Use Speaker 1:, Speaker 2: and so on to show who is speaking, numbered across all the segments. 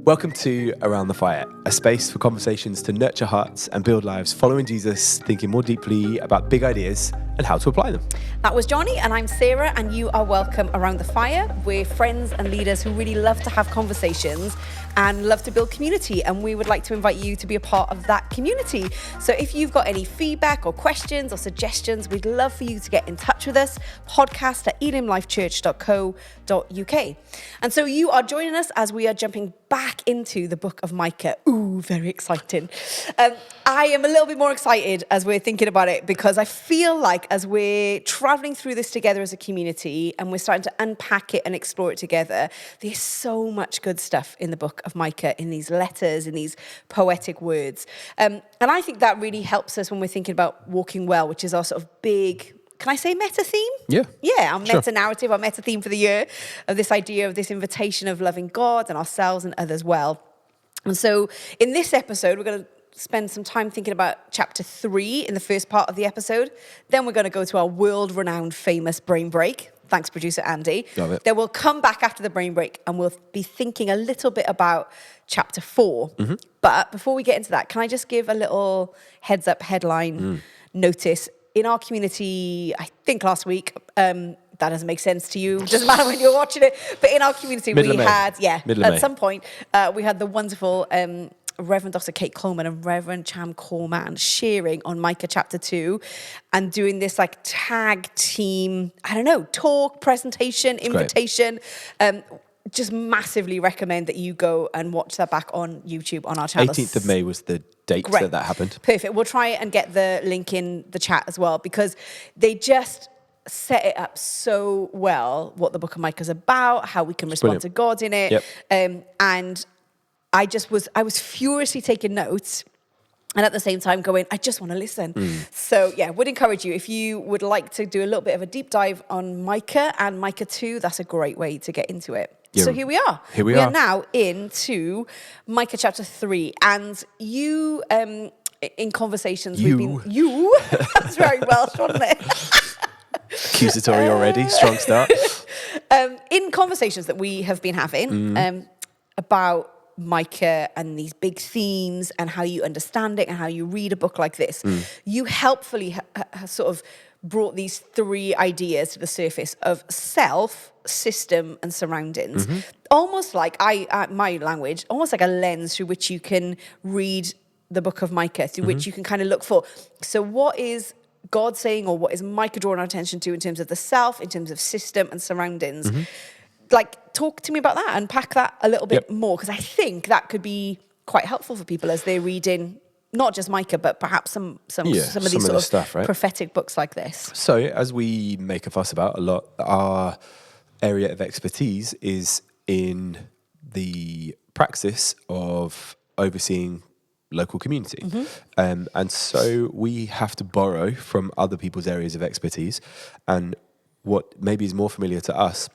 Speaker 1: Welcome to Around the Fire, a space for conversations to nurture hearts and build lives following Jesus, thinking more deeply about big ideas and how to apply them.
Speaker 2: That was Johnny, and I'm Sarah, and you are welcome Around the Fire. We're friends and leaders who really love to have conversations and love to build community, and we would like to invite you to be a part of that community. So if you've got any feedback or questions or suggestions, we'd love for you to get in touch with us, podcast@elimlifechurch.co.uk. And so you are joining us as we are jumping back into the book of Micah. Ooh, very exciting. I am a little bit more excited as we're thinking about it, because I feel like as we're traveling through this together as a community and we're starting to unpack it and explore it together, there's so much good stuff in the book of Micah, in these letters, in these poetic words. And I think that really helps us when we're thinking about walking well, which is our sort of big, can I say meta theme?
Speaker 1: Yeah.
Speaker 2: Yeah, our meta narrative, our meta theme for the year, of this idea of this invitation of loving God and ourselves and others well. And so in this episode, we're going to spend some time thinking about chapter 3 in the first part of the episode. Then we're going to go to our world-renowned famous brain break. Thanks, producer Andy.
Speaker 1: Love it.
Speaker 2: Then we'll come back after the brain break and we'll be thinking a little bit about chapter 4. Mm-hmm. But before we get into that, can I just give a little heads up headline notice? In our community, I think last week, that doesn't make sense to you. It doesn't matter when you're watching it. But in our community, at some point, we had the wonderful Reverend Dr. Kate Coleman and Reverend Cham Corman sharing on Micah chapter 2 and doing this like tag team, talk, presentation, invitation. Just massively recommend that you go and watch that back on YouTube on our channel.
Speaker 1: 18th of May was the date that happened.
Speaker 2: Perfect. We'll try and get the link in the chat as well, because they just set it up so well, what the book of Micah is about, how we can respond to God in it. Yep. And I was furiously taking notes and at the same time going, I just want to listen. So yeah, would encourage you, if you would like to do a little bit of a deep dive on Micah and Micah 2, that's a great way to get into it. Yeah. So here we are. We are now into Micah chapter 3. And you, in conversations, that's very Welsh, wasn't it?
Speaker 1: Accusatory already, strong start.
Speaker 2: In conversations that we have been having about Micah and these big themes and how you understand it and how you read a book like this, you helpfully sort of brought these 3 ideas to the surface of self, system, and surroundings. Almost like my language, almost like a lens through which you can read the book of Micah, through which you can kind of look for. So what is God saying, or what is Micah drawing our attention to in terms of the self, in terms of system and surroundings? Like, talk to me about that, unpack that a little bit more, because I think that could be quite helpful for people as they're reading not just Micah, but perhaps some of these sort of stuff, right? Prophetic books like this.
Speaker 1: So as we make a fuss about a lot, our area of expertise is in the practice of overseeing local community. And so we have to borrow from other people's areas of expertise. And what maybe is more familiar to us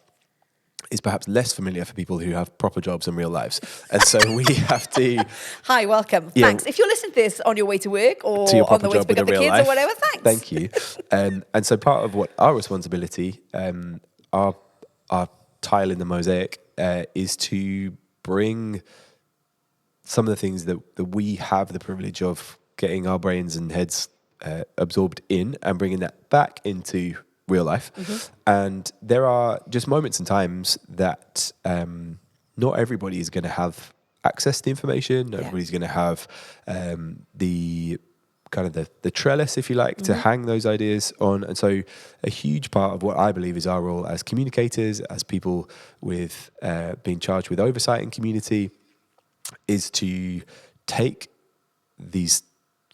Speaker 1: is perhaps less familiar for people who have proper jobs and real lives. And so we have to...
Speaker 2: Hi, welcome. Thanks. If you're listening to this on your way to work or on the way to pick up the kids or whatever, thanks.
Speaker 1: Thank you. And so part of what our responsibility, our tile in the mosaic, is to bring some of the things that we have the privilege of getting our brains and heads absorbed in and bringing that back into real life. And there are just moments and times that not everybody is going to have access to information. Not everybody's going to have the kind of the trellis, if you like, to hang those ideas on. And so a huge part of what I believe is our role as communicators, as people with being charged with oversight in community, is to take these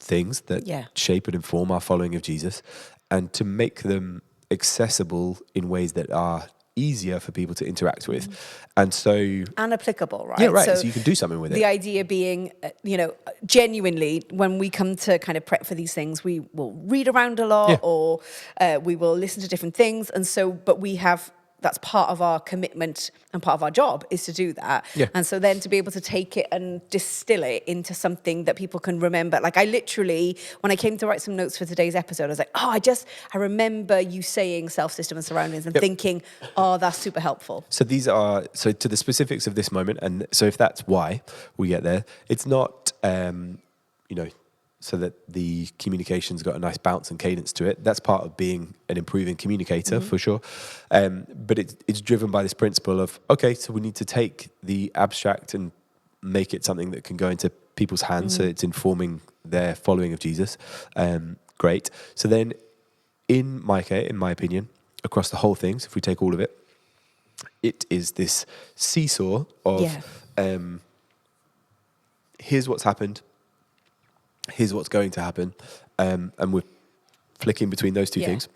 Speaker 1: things that shape and inform our following of Jesus and to make them accessible in ways that are easier for people to interact with. And so...
Speaker 2: And applicable, right?
Speaker 1: Yeah, right. So you can do something with it.
Speaker 2: The idea being, genuinely, when we come to kind of prep for these things, we will read around a lot or we will listen to different things. And so, but we have that's part of our commitment and part of our job is to do that.
Speaker 1: Yeah.
Speaker 2: And so then to be able to take it and distill it into something that people can remember. Like I literally, when I came to write some notes for today's episode, I was like, I remember you saying self, system and surroundings and thinking, that's super helpful.
Speaker 1: So so to the specifics of this moment, and so if that's why we get there, it's not, so that the communication's got a nice bounce and cadence to it. That's part of being an improving communicator, for sure. But it's driven by this principle of, okay, so we need to take the abstract and make it something that can go into people's hands, so it's informing their following of Jesus. Great. So then in Micah, in my opinion, across the whole thing, so if we take all of it, it is this seesaw of here's what's happened, here's what's going to happen, and we're flicking between those two things.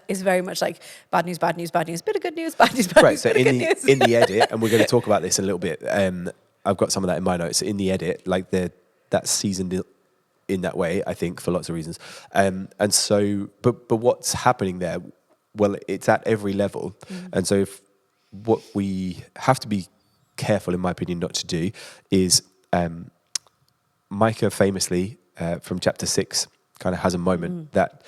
Speaker 2: It's very much like bad news, bad news, bad news, bit of good news, bad news, bad news,
Speaker 1: so
Speaker 2: bit of good news.
Speaker 1: in the edit, and we're going to talk about this a little bit, I've got some of that in my notes. In the edit, like that's seasoned in that way, I think, for lots of reasons. And so, but what's happening there, well, it's at every level. And so what we have to be careful, in my opinion, not to do is Micah famously from chapter 6 kind of has a moment that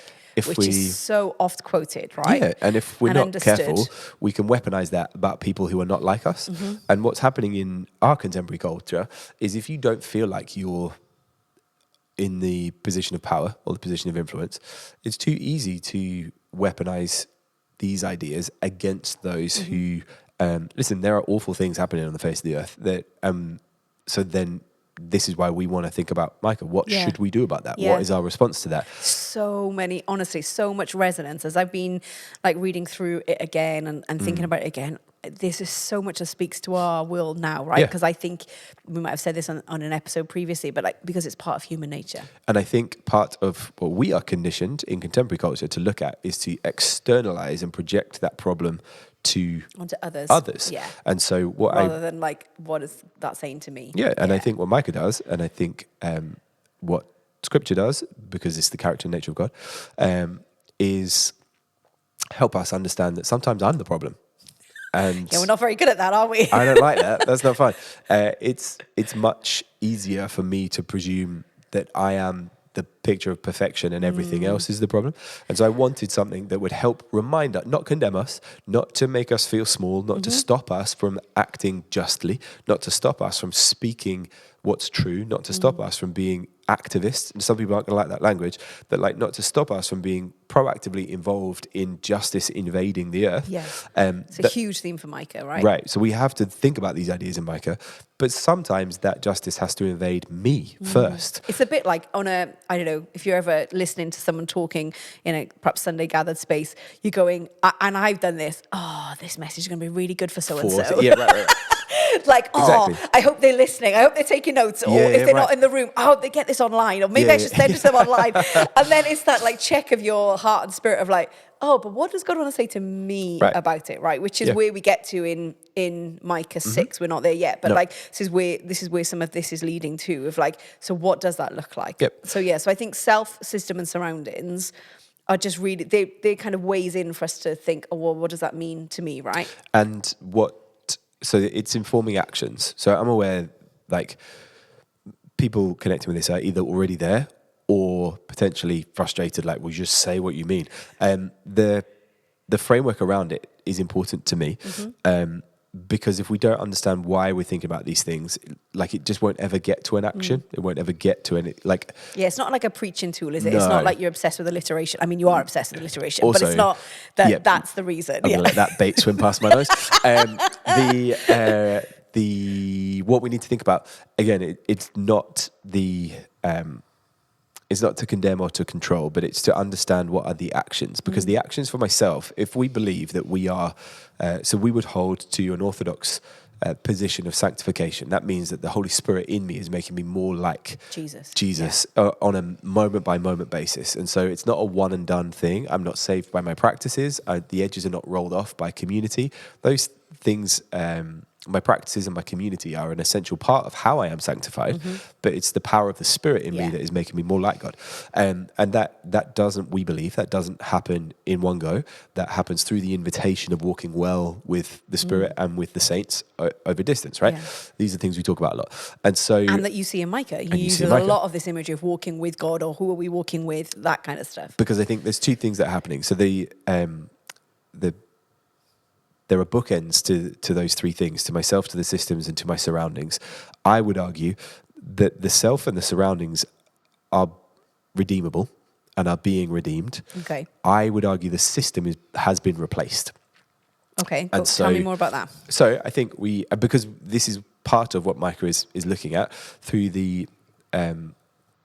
Speaker 2: which is so oft quoted, right?
Speaker 1: Yeah, and if we're not careful, we can weaponize that about people who are not like us. And what's happening in our contemporary culture is if you don't feel like you're in the position of power or the position of influence, it's too easy to weaponize these ideas against those who, listen, there are awful things happening on the face of the earth. That so then this is why we want to think about, Micah, what should we do about that? What is our response to that?
Speaker 2: So much resonance. As I've been like reading through it again and thinking about it again, this is so much that speaks to our world now, right? Because I think we might have said this on an episode previously, but like because it's part of human nature.
Speaker 1: And I think part of what we are conditioned in contemporary culture to look at is to externalize and project that problem onto others.
Speaker 2: Yeah.
Speaker 1: And so
Speaker 2: rather than like, what is that saying to me?
Speaker 1: Yeah. And I think what Micah does, and I think what Scripture does, because it's the character and nature of God, is help us understand that sometimes I'm the problem. And
Speaker 2: we're not very good at that, are we?
Speaker 1: I don't like that. That's not fun. It's much easier for me to presume that I am the picture of perfection and everything else is the problem. And so I wanted something that would help remind us, not condemn us, not to make us feel small, not to stop us from acting justly, not to stop us from speaking what's true, not to stop us from being activists. And some people aren't going to like that language, but like not to stop us from being proactively involved in justice invading the earth.
Speaker 2: Yeah. It's a huge theme for Micah, right?
Speaker 1: Right. So we have to think about these ideas in Micah, but sometimes that justice has to invade me first.
Speaker 2: It's a bit like on I don't know, if you're ever listening to someone talking in a perhaps Sunday gathered space, you're going, and I've done this, this message is going to be really good for so-and-so.
Speaker 1: Yeah, right.
Speaker 2: Like,
Speaker 1: Exactly.
Speaker 2: I hope they're listening. I hope they're taking notes. Or if they're not in the room, I hope they get this online. Or maybe I should send it to them online. And then it's that like check of your heart and spirit of like, but what does God want to say to me about it, right? Which is where we get to in Micah 6. We're not there yet, but like this is where some of this is leading to. Of like, so what does that look like?
Speaker 1: Yep.
Speaker 2: So I think self, system, and surroundings are just really they kind of weighs in for us to think, what does that mean to me, right?
Speaker 1: And so it's informing actions. So I'm aware, like, people connecting with this are either already there or potentially frustrated, like, well, just say what you mean. The framework around it is important to me, because if we don't understand why we're thinking about these things, like, it just won't ever get to an action. It won't ever get to any, like...
Speaker 2: Yeah, it's not like a preaching tool, is it?
Speaker 1: No.
Speaker 2: It's not like you're obsessed with alliteration. I mean, you are obsessed with alliteration,
Speaker 1: Also,
Speaker 2: but it's not that that's the reason.
Speaker 1: I'm going to let that bait swim past my nose. What we need to think about, again, it's not to condemn or to control, but it's to understand what are the actions. Because the actions for myself, if we believe that we are, so we would hold to an orthodox position of sanctification. That means that the Holy Spirit in me is making me more like Jesus on a moment by moment basis. And so it's not a one and done thing. I'm not saved by my practices. The edges are not rolled off by community. Those things, my practices and my community are an essential part of how I am sanctified, but it's the power of the Spirit in me that is making me more like God. And that doesn't, we believe, that doesn't happen in one go. That happens through the invitation of walking well with the Spirit and with the saints over distance, right? Yeah. These are things we talk about a lot. And that
Speaker 2: you see in Micah. You use a lot of this imagery of walking with God, or who are we walking with, that kind of stuff.
Speaker 1: Because I think there's two things that are happening. So there are bookends to those three things, to myself, to the systems, and to my surroundings. I would argue that the self and the surroundings are redeemable and are being redeemed.
Speaker 2: Okay.
Speaker 1: I would argue the system has been replaced.
Speaker 2: Okay, cool. Tell me more about that.
Speaker 1: So I think because this is part of what Micah is looking at through the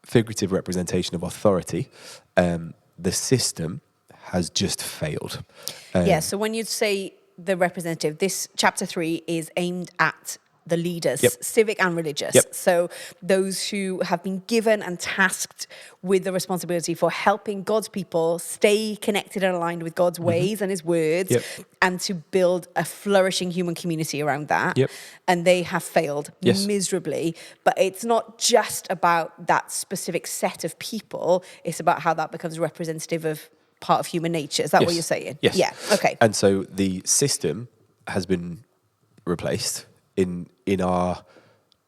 Speaker 1: figurative representation of authority, the system has just failed.
Speaker 2: So when you say the representative, this chapter 3 is aimed at the leaders, civic and religious. So those who have been given and tasked with the responsibility for helping God's people stay connected and aligned with God's ways and his words, and to build a flourishing human community around that. And they have failed miserably. But it's not just about that specific set of people, it's about how that becomes representative of part of human nature. Is that what you're saying?
Speaker 1: Yes.
Speaker 2: Yeah. Okay.
Speaker 1: And so the system has been replaced in our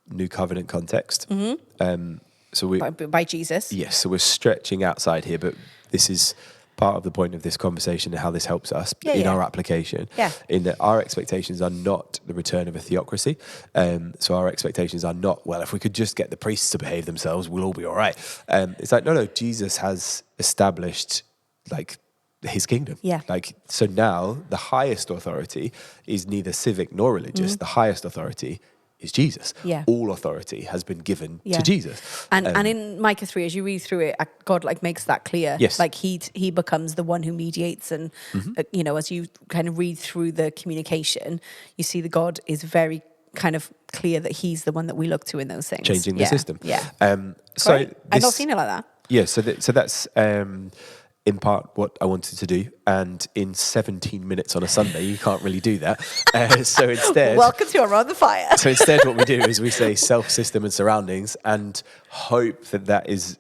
Speaker 1: new covenant context. So we
Speaker 2: by Jesus.
Speaker 1: Yes. So we're stretching outside here, but this is part of the point of this conversation and how this helps us in our application. In that our expectations are not the return of a theocracy. So our expectations are not, well, if we could just get the priests to behave themselves, we'll all be all right. It's like, no, Jesus has established like his kingdom. Like, so now the highest authority is neither civic nor religious. The highest authority is Jesus. All authority has been given to Jesus.
Speaker 2: And in Micah 3, as you read through it, God like makes that clear. Like he becomes the one who mediates, and as you kind of read through the communication, you see that God is very kind of clear that he's the one that we look to in those things.
Speaker 1: Changing the system.
Speaker 2: So I've not seen it like that.
Speaker 1: So that's in part what I wanted to do, and in 17 minutes on a Sunday you can't really do that. So instead,
Speaker 2: welcome to Around the Fire.
Speaker 1: So instead what we do is we say self, system and surroundings, and hope that is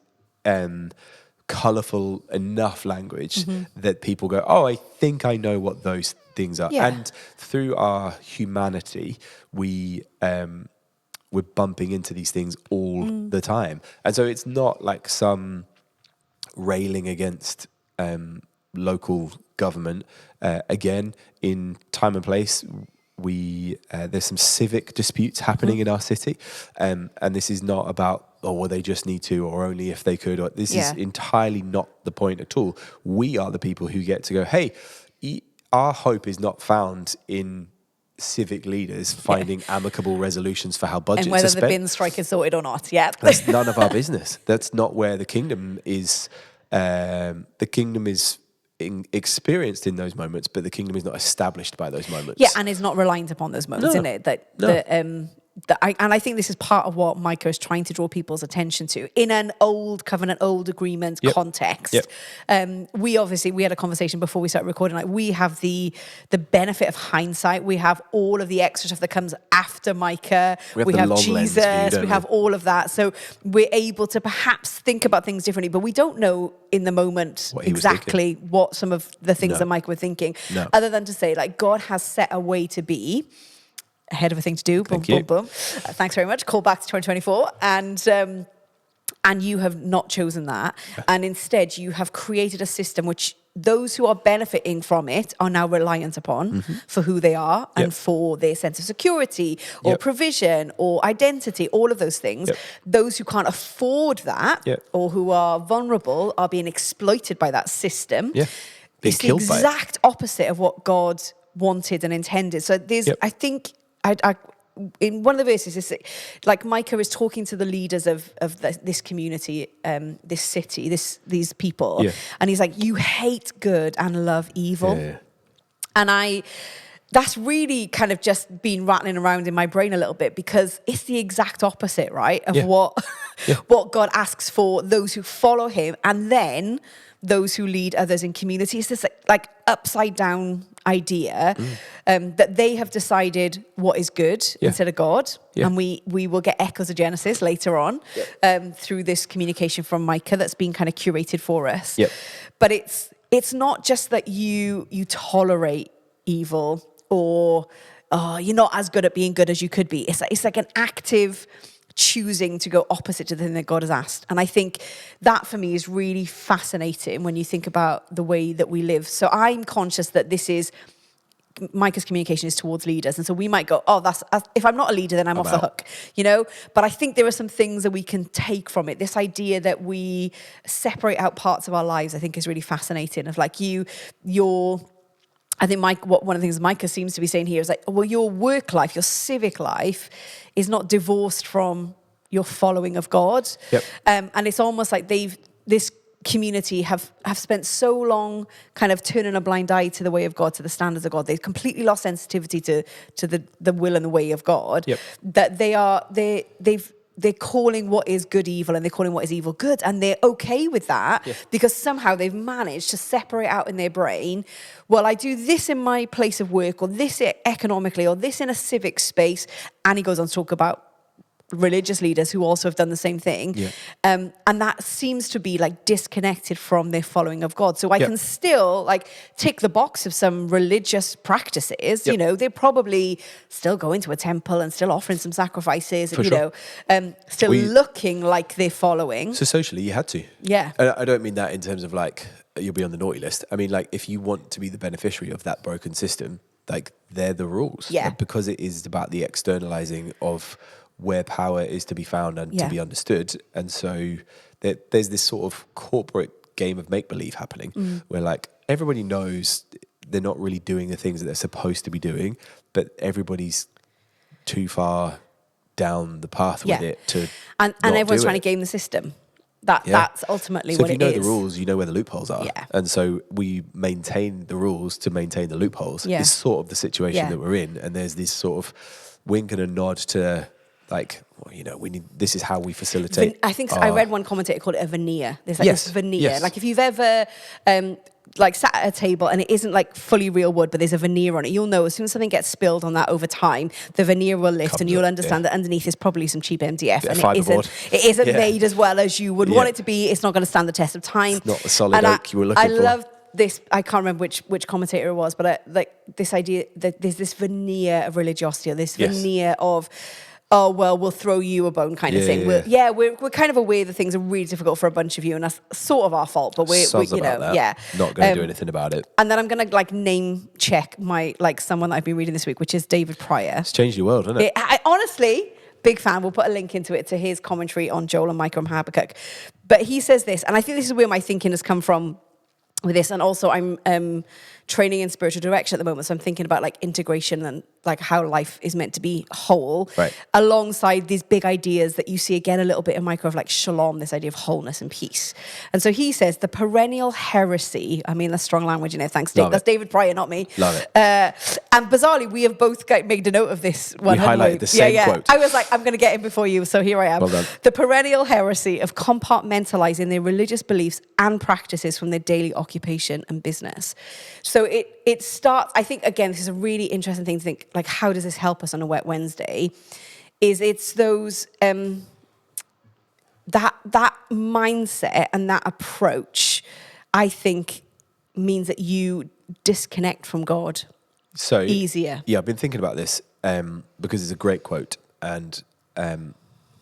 Speaker 1: colourful enough language that people go, oh, I think I know what those things are. And through our humanity we're bumping into these things all the time, and so it's not like some railing against local government. Again, in time and place, there's some civic disputes happening in our city, and this is not about, oh, well, they just need to, or only if they could, or this is entirely not the point at all. We are the people who get to go, hey, our hope is not found in civic leaders finding amicable resolutions for how budgets are spent.
Speaker 2: And whether the bin strike is sorted or not,
Speaker 1: That's none of our business. That's not where the kingdom is. The kingdom is experienced in those moments, but the kingdom is not established by those moments.
Speaker 2: And is not reliant upon those moments, isn't it? I think this is part of what Micah is trying to draw people's attention to in an old covenant, old agreement context. We had a conversation before we started recording. Like, we have the benefit of hindsight. We have all of the extra stuff that comes after Micah. We have Jesus. We have all of that. So we're able to perhaps think about things differently, but we don't know in the moment exactly what some of the things that Micah were thinking, other than to say, like, God has set a way to be ahead of a thing to do. Boom, boom, boom. Thanks very much. Call back to 2024. And you have not chosen that. And instead, you have created a system which those who are benefiting from it are now reliant upon for who they are and for their sense of security or provision or identity, all of those things. Those who can't afford that or who are vulnerable are being exploited by that system. It's the exact opposite of what God wanted and intended. So there's, I think, in one of the verses, it's like Micah is talking to the leaders of this community, this city, these people, and he's like, you hate good and love evil. And that's really kind of just been rattling around in my brain a little bit, because it's the exact opposite, right, of what God asks for those who follow him, and then those who lead others in community. It's this like upside down idea that they have decided what is good instead of God.
Speaker 1: Yeah.
Speaker 2: And we will get echoes of Genesis later on through this communication from Micah that's been kind of curated for us.
Speaker 1: Yep.
Speaker 2: But it's not just that you tolerate evil or you're not as good at being good as you could be. It's like an active choosing to go opposite to the thing that God has asked. And I think that for me is really fascinating when you think about the way that we live. So I'm conscious that Micah's communication is towards leaders. And so we might go, if I'm not a leader, then I'm off the hook, But I think there are some things that we can take from it. This idea that we separate out parts of our lives, I think is really fascinating. Of like I think one of the things Micah seems to be saying here is like, well, your work life, your civic life is not divorced from your following of God.
Speaker 1: Yep.
Speaker 2: And it's almost like this community have spent so long kind of turning a blind eye to the way of God, to the standards of God. They've completely lost sensitivity to the will and the way of God.
Speaker 1: Yep.
Speaker 2: That they're calling what is good evil and they're calling what is evil good. And they're okay with that because somehow they've managed to separate out in their brain, well, I do this in my place of work or this economically or this in a civic space. And he goes on to talk about religious leaders who also have done the same thing.
Speaker 1: Yeah.
Speaker 2: And that seems to be like disconnected from their following of God. So I can still like tick the box of some religious practices, they're probably still going to a temple and still offering some sacrifices, and, still looking like they're following.
Speaker 1: So socially you had to.
Speaker 2: Yeah.
Speaker 1: I don't mean that in terms of like, you'll be on the naughty list. I mean, like if you want to be the beneficiary of that broken system, like they're the rules.
Speaker 2: Yeah.
Speaker 1: Like, because it is about the externalizing of where power is to be found and to be understood. And so there's this sort of corporate game of make-believe happening where like everybody knows they're not really doing the things that they're supposed to be doing, but everybody's too far down the path with it to
Speaker 2: and everyone's trying to game the system. That's ultimately what it is.
Speaker 1: So if you know the rules, you know where the loopholes are.
Speaker 2: Yeah.
Speaker 1: And so we maintain the rules to maintain the loopholes.
Speaker 2: Yeah.
Speaker 1: It's sort of the situation that we're in. And there's this sort of wink and a nod to like, well, this is how we facilitate.
Speaker 2: I think I read one commentator called it a veneer. There's like this veneer. Like if you've ever like sat at a table and it isn't like fully real wood, but there's a veneer on it, you'll know as soon as something gets spilled on that over time, the veneer will lift and you'll understand that underneath is probably some cheap MDF and it isn't made as well as you would want it to be. It's not going to stand the test of time.
Speaker 1: It's not the solid oak you were looking for.
Speaker 2: I love this. I can't remember which commentator it was, but like this idea that there's this veneer of religiosity, or this veneer of, oh, well, we'll throw you a bone kind of thing. We're kind of aware that things are really difficult for a bunch of you, and that's sort of our fault, but we're not
Speaker 1: going to do anything about it.
Speaker 2: And then I'm going to like name check someone that I've been reading this week, which is David Pryor.
Speaker 1: It's changed your world, hasn't it?
Speaker 2: I honestly, big fan. We'll put a link into it to his commentary on Joel and Micah and Habakkuk. But he says this, and I think this is where my thinking has come from with this, and also I'm training in spiritual direction at the moment, so I'm thinking about like integration and like how life is meant to be whole, alongside these big ideas that you see again a little bit in Micah of like shalom, this idea of wholeness and peace. And so he says the perennial heresy, I mean that's strong language, thanks Dave, that's David Pryor, not me.
Speaker 1: Love it.
Speaker 2: And bizarrely we have both made a note of this one.
Speaker 1: We highlighted the same quote.
Speaker 2: I was like, I'm going to get in before you, so here I am.
Speaker 1: Well done.
Speaker 2: The perennial heresy of compartmentalizing their religious beliefs and practices from their daily occupation and business. So it starts, I think, again, this is a really interesting thing to think, like, how does this help us on a Wet Wednesday? It's those, that mindset and that approach, I think, means that you disconnect from God easier.
Speaker 1: Yeah, I've been thinking about this because it's a great quote, and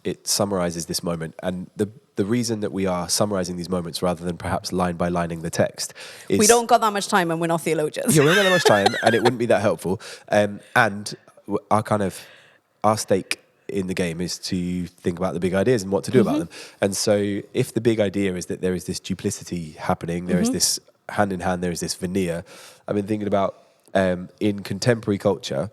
Speaker 1: it summarizes this moment. And the reason that we are summarizing these moments rather than perhaps line by lining the text is...
Speaker 2: We don't got that much time and we're not theologians.
Speaker 1: Yeah, we don't got that much time and it wouldn't be that helpful. And our stake in the game is to think about the big ideas and what to do about them. And so if the big idea is that there is this duplicity happening, there is this hand in hand, there is this veneer, I've been thinking about in contemporary culture,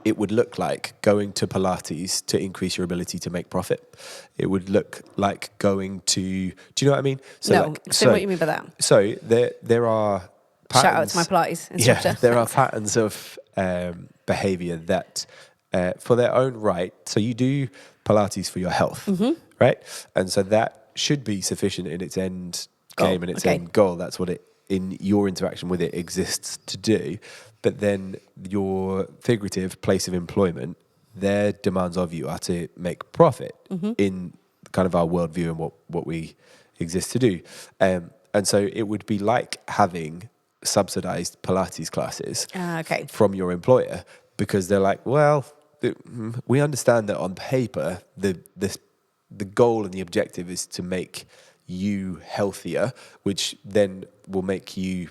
Speaker 1: it would look like going to Pilates to increase your ability to make profit. It would look like going to... Do you know what I mean?
Speaker 2: So what you mean by that?
Speaker 1: So there are patterns...
Speaker 2: Shout out to my Pilates instructor.
Speaker 1: Yeah, there are patterns of behaviour that, for their own right... So you do Pilates for your health, right? And so that should be sufficient in its end game and its end goal. That's what it in your interaction with it exists to do, but then your figurative place of employment, their demands of you are to make profit in kind of our worldview and what we exist to do. And so it would be like having subsidized Pilates classes from your employer, because they're like, well, we understand that on paper, the goal and the objective is to make you healthier, which then will make you,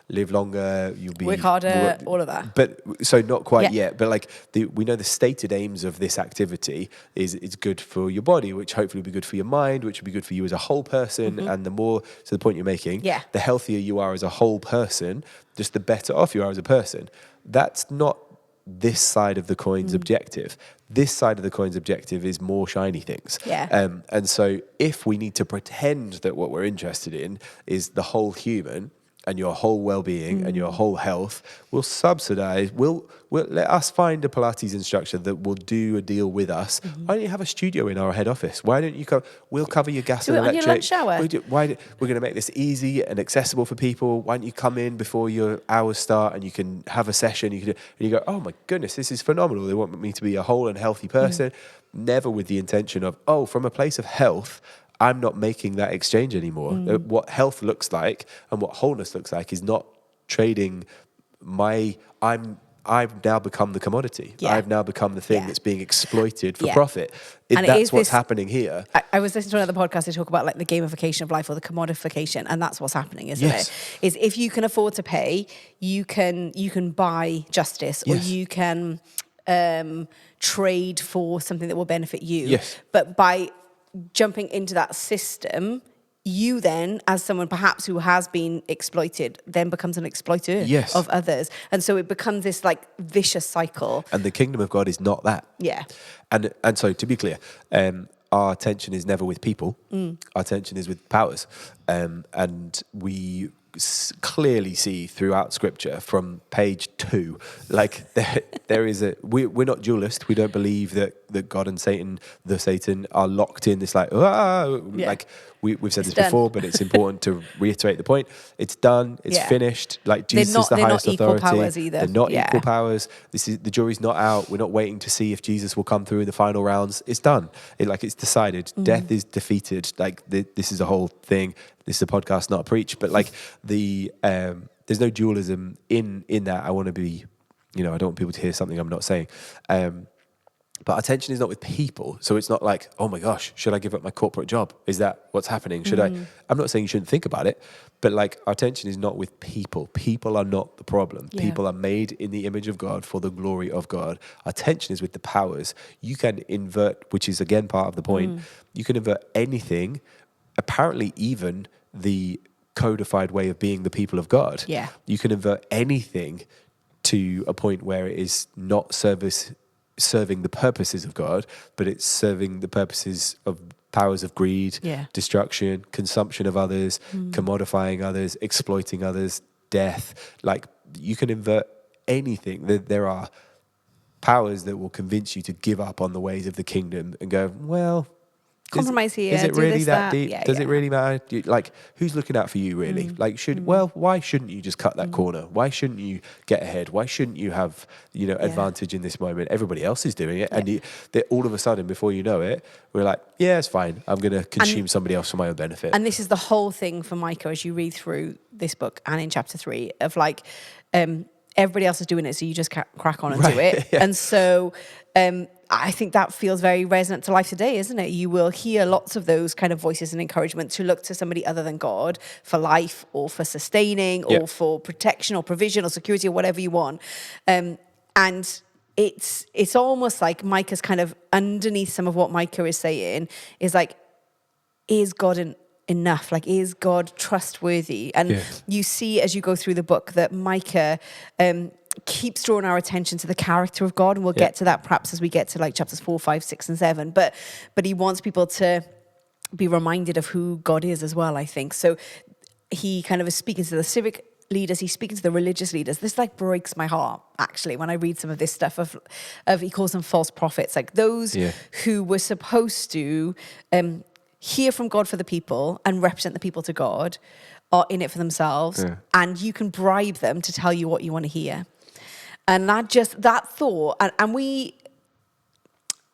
Speaker 1: live longer, you'll be
Speaker 2: work harder, all of that.
Speaker 1: But so not quite yet, but like we know the stated aims of this activity is it's good for your body, which hopefully will be good for your mind, which will be good for you as a whole person. And the more, so the point you're making, the healthier you are as a whole person, just the better off you are as a person. That's not this side of the coin's objective. This side of the coin's objective is more shiny things. And so if we need to pretend that what we're interested in is the whole human and your whole well-being and your whole health, we'll subsidize, we'll let us find a Pilates instructor that will do a deal with us. Why don't you have a studio in our head office? Why don't you come? We'll cover your gas and electric.
Speaker 2: On your lunch hour.
Speaker 1: We're going to make this easy and accessible for people. Why don't you come in before your hours start and you can have a session? And you go, oh my goodness, this is phenomenal. They want me to be a whole and healthy person. Never with the intention of, from a place of health, I'm not making that exchange anymore. What health looks like and what wholeness looks like is not trading I've now become the commodity. I've now become the thing that's being exploited for profit. That's what's happening here.
Speaker 2: I was listening to another podcast. They talk about like the gamification of life or the commodification, and that's what's happening, isn't it? Is if you can afford to pay, you can buy justice, or you can trade for something that will benefit you. But by jumping into that system, you then, as someone perhaps who has been exploited, then becomes an exploiter of others. And so it becomes this like vicious cycle.
Speaker 1: And the kingdom of God is not that. And so to be clear, our tension is never with people. Our tension is with powers. And we clearly see throughout Scripture from page 2, like there is we're not dualist. We don't believe that God and Satan are locked in this like we've said this before, but it's important to reiterate the point. It's done. It's finished. Like Jesus is the highest authority.
Speaker 2: They're not equal powers either.
Speaker 1: They're not equal powers. The jury's not out. We're not waiting to see if Jesus will come through in the final rounds. It's done. It's decided. Death is defeated. Like this is a whole thing. This is a podcast, not a preach. But like there's no dualism in that. I want to be, I don't want people to hear something I'm not saying. But our tension is not with people. So it's not like, oh my gosh, should I give up my corporate job? Is that what's happening? Should I? I'm not saying you shouldn't think about it, but like our tension is not with people. People are not the problem. People are made in the image of God for the glory of God. Our tension is with the powers. You can invert, which is again part of the point, you can invert anything, apparently even the codified way of being the people of God. You can invert anything to a point where it is not serving the purposes of God, but it's serving the purposes of powers of greed, destruction, consumption of others, commodifying others, exploiting others, death. Like you can invert anything. There are powers that will convince you to give up on the ways of the kingdom and go, well,
Speaker 2: compromise here.
Speaker 1: Is it really
Speaker 2: this,
Speaker 1: that deep?
Speaker 2: Yeah,
Speaker 1: Does it really matter? Like, who's looking out for you, really? Like, why shouldn't you just cut that corner? Why shouldn't you get ahead? Why shouldn't you have, advantage in this moment? Everybody else is doing it. And all of a sudden, before you know it, we're like, yeah, it's fine. I'm going to consume somebody else for my own benefit.
Speaker 2: And this is the whole thing for Micah as you read through this book and in chapter 3 of like, everybody else is doing it, so you just crack on and do it. And so I think that feels very resonant to life today, isn't it? You will hear lots of those kind of voices and encouragement to look to somebody other than God for life or for sustaining or for protection or provision or security or whatever you want. And it's almost like Micah's kind of underneath some of what Micah is saying is like, is God enough? Like, is God trustworthy? And you see as you go through the book that Micah keeps drawing our attention to the character of God, and we'll get to that perhaps as we get to like chapters 4, 5, 6, and 7. But he wants people to be reminded of who God is as well, I think. So he kind of is speaking to the civic leaders, he's speaking to the religious leaders. This like breaks my heart, actually, when I read some of this stuff of he calls them false prophets, like those who were supposed to hear from God for the people and represent the people to God are in it for themselves, and you can bribe them to tell you what you want to hear. And that thought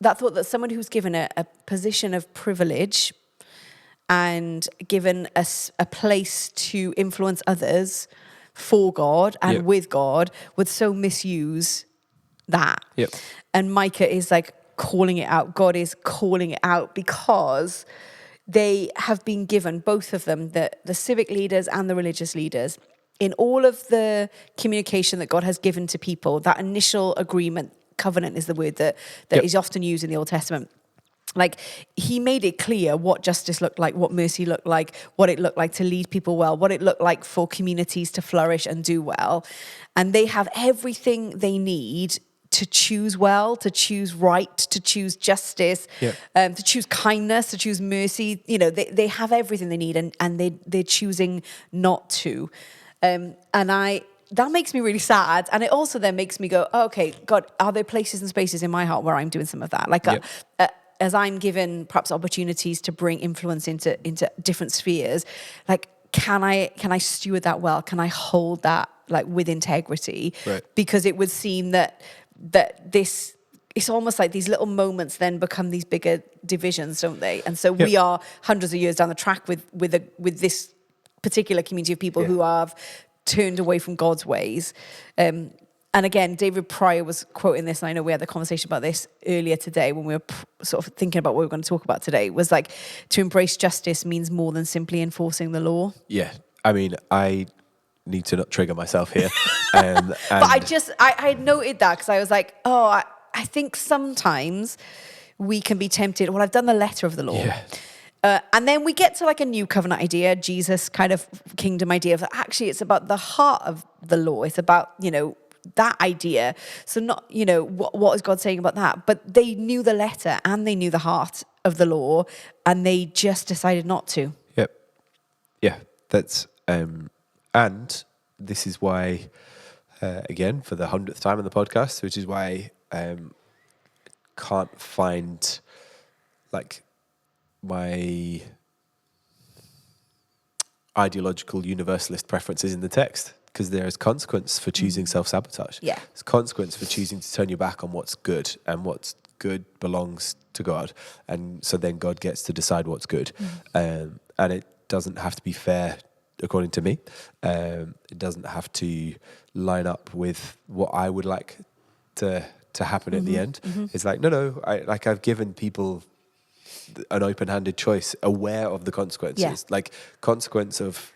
Speaker 2: that someone who's given a position of privilege and given a place to influence others for God and with God would so misuse that.
Speaker 1: Yep.
Speaker 2: And Micah is like calling it out. God is calling it out because they have been given, both of them, the civic leaders and the religious leaders, in all of the communication that God has given to people, that initial agreement, covenant is the word that is often used in the Old Testament. Like, he made it clear what justice looked like, what mercy looked like, what it looked like to lead people well, what it looked like for communities to flourish and do well. And they have everything they need to choose well, to choose right, to choose justice, to choose kindness, to choose mercy. You know, they have everything they need, and they're choosing not to. That makes me really sad. And it also then makes me go, oh, okay, God, are there places and spaces in my heart where I'm doing some of that? Like, as I'm given perhaps opportunities to bring influence into different spheres, like, can I steward that well? Can I hold that like with integrity?
Speaker 1: Right.
Speaker 2: Because it would seem that this, it's almost like these little moments then become these bigger divisions, don't they? And so we are hundreds of years down the track with this particular community of people who have turned away from God's ways. And again, David Pryor was quoting this, and I know we had the conversation about this earlier today when we were sort of thinking about what we were going to talk about today, was like, to embrace justice means more than simply enforcing the law.
Speaker 1: Yeah. I mean, I need to not trigger myself here. And
Speaker 2: but I noted that because I was like, I think sometimes we can be tempted, well, I've done the letter of the law.
Speaker 1: Yeah.
Speaker 2: And then we get to like a new covenant idea, Jesus kind of kingdom idea of actually it's about the heart of the law. It's about, that idea. So not, what is God saying about that? But they knew the letter and they knew the heart of the law, and they just decided not to.
Speaker 1: Yep. Yeah. That's, and this is why, again, for the 100th time on the podcast, which is why can't find like my ideological universalist preferences in the text, because there is consequence for choosing self-sabotage.
Speaker 2: Yeah.
Speaker 1: There's consequence for choosing to turn your back on what's good, and what's good belongs to God. And so then God gets to decide what's good. And it doesn't have to be fair, according to me. It doesn't have to line up with what I would like to happen at the end. It's like, no, I've given people an open-handed choice, aware of the consequences.
Speaker 2: Yeah.
Speaker 1: Like, consequence of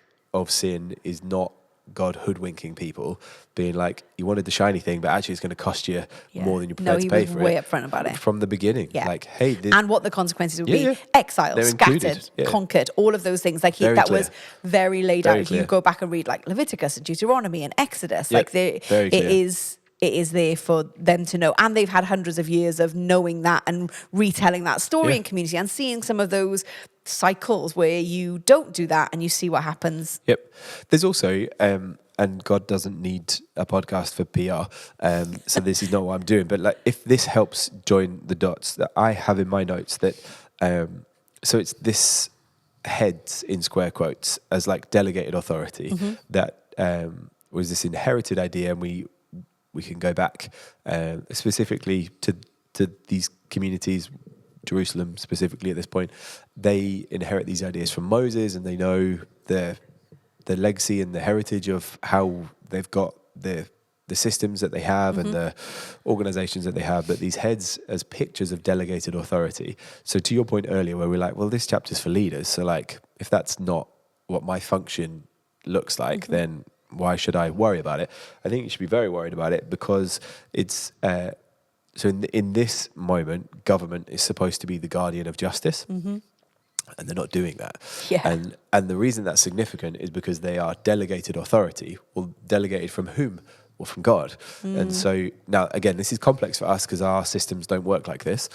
Speaker 1: sin is not God hoodwinking people, being like, you wanted the shiny thing, but actually it's going to cost you more than you're prepared to pay for it.
Speaker 2: No, he was way upfront about it.
Speaker 1: From the beginning.
Speaker 2: Yeah.
Speaker 1: Like, hey,
Speaker 2: and what the consequences would be. Exiled,
Speaker 1: They're
Speaker 2: scattered,
Speaker 1: included.
Speaker 2: conquered, all of those things. Like was very laid out. If you go back and read like Leviticus and Deuteronomy and Exodus, it is there for them to know. And they've had hundreds of years of knowing that and retelling that story in community and seeing some of those cycles where you don't do that and you see what happens.
Speaker 1: Yep. There's also, and God doesn't need a podcast for PR, so this is not what I'm doing, but like, if this helps join the dots, that I have in my notes that, so it's this heads in square quotes as like delegated authority that was this inherited idea, and we can go back specifically to these communities, Jerusalem specifically at this point. They inherit these ideas from Moses, and they know the legacy and the heritage of how they've got the systems that they have and the organizations that they have, but these heads as pictures of delegated authority. So to your point earlier where we're like, well, this chapter's for leaders, so like, if that's not what my function looks like, then why should I worry about it? I think you should be very worried about it, because it's so in this moment, government is supposed to be the guardian of justice, and they're not doing that.
Speaker 2: Yeah.
Speaker 1: And the reason that's significant is because they are delegated authority. Well, delegated from whom? Well, from God. And so now, again, this is complex for us because our systems don't work like this.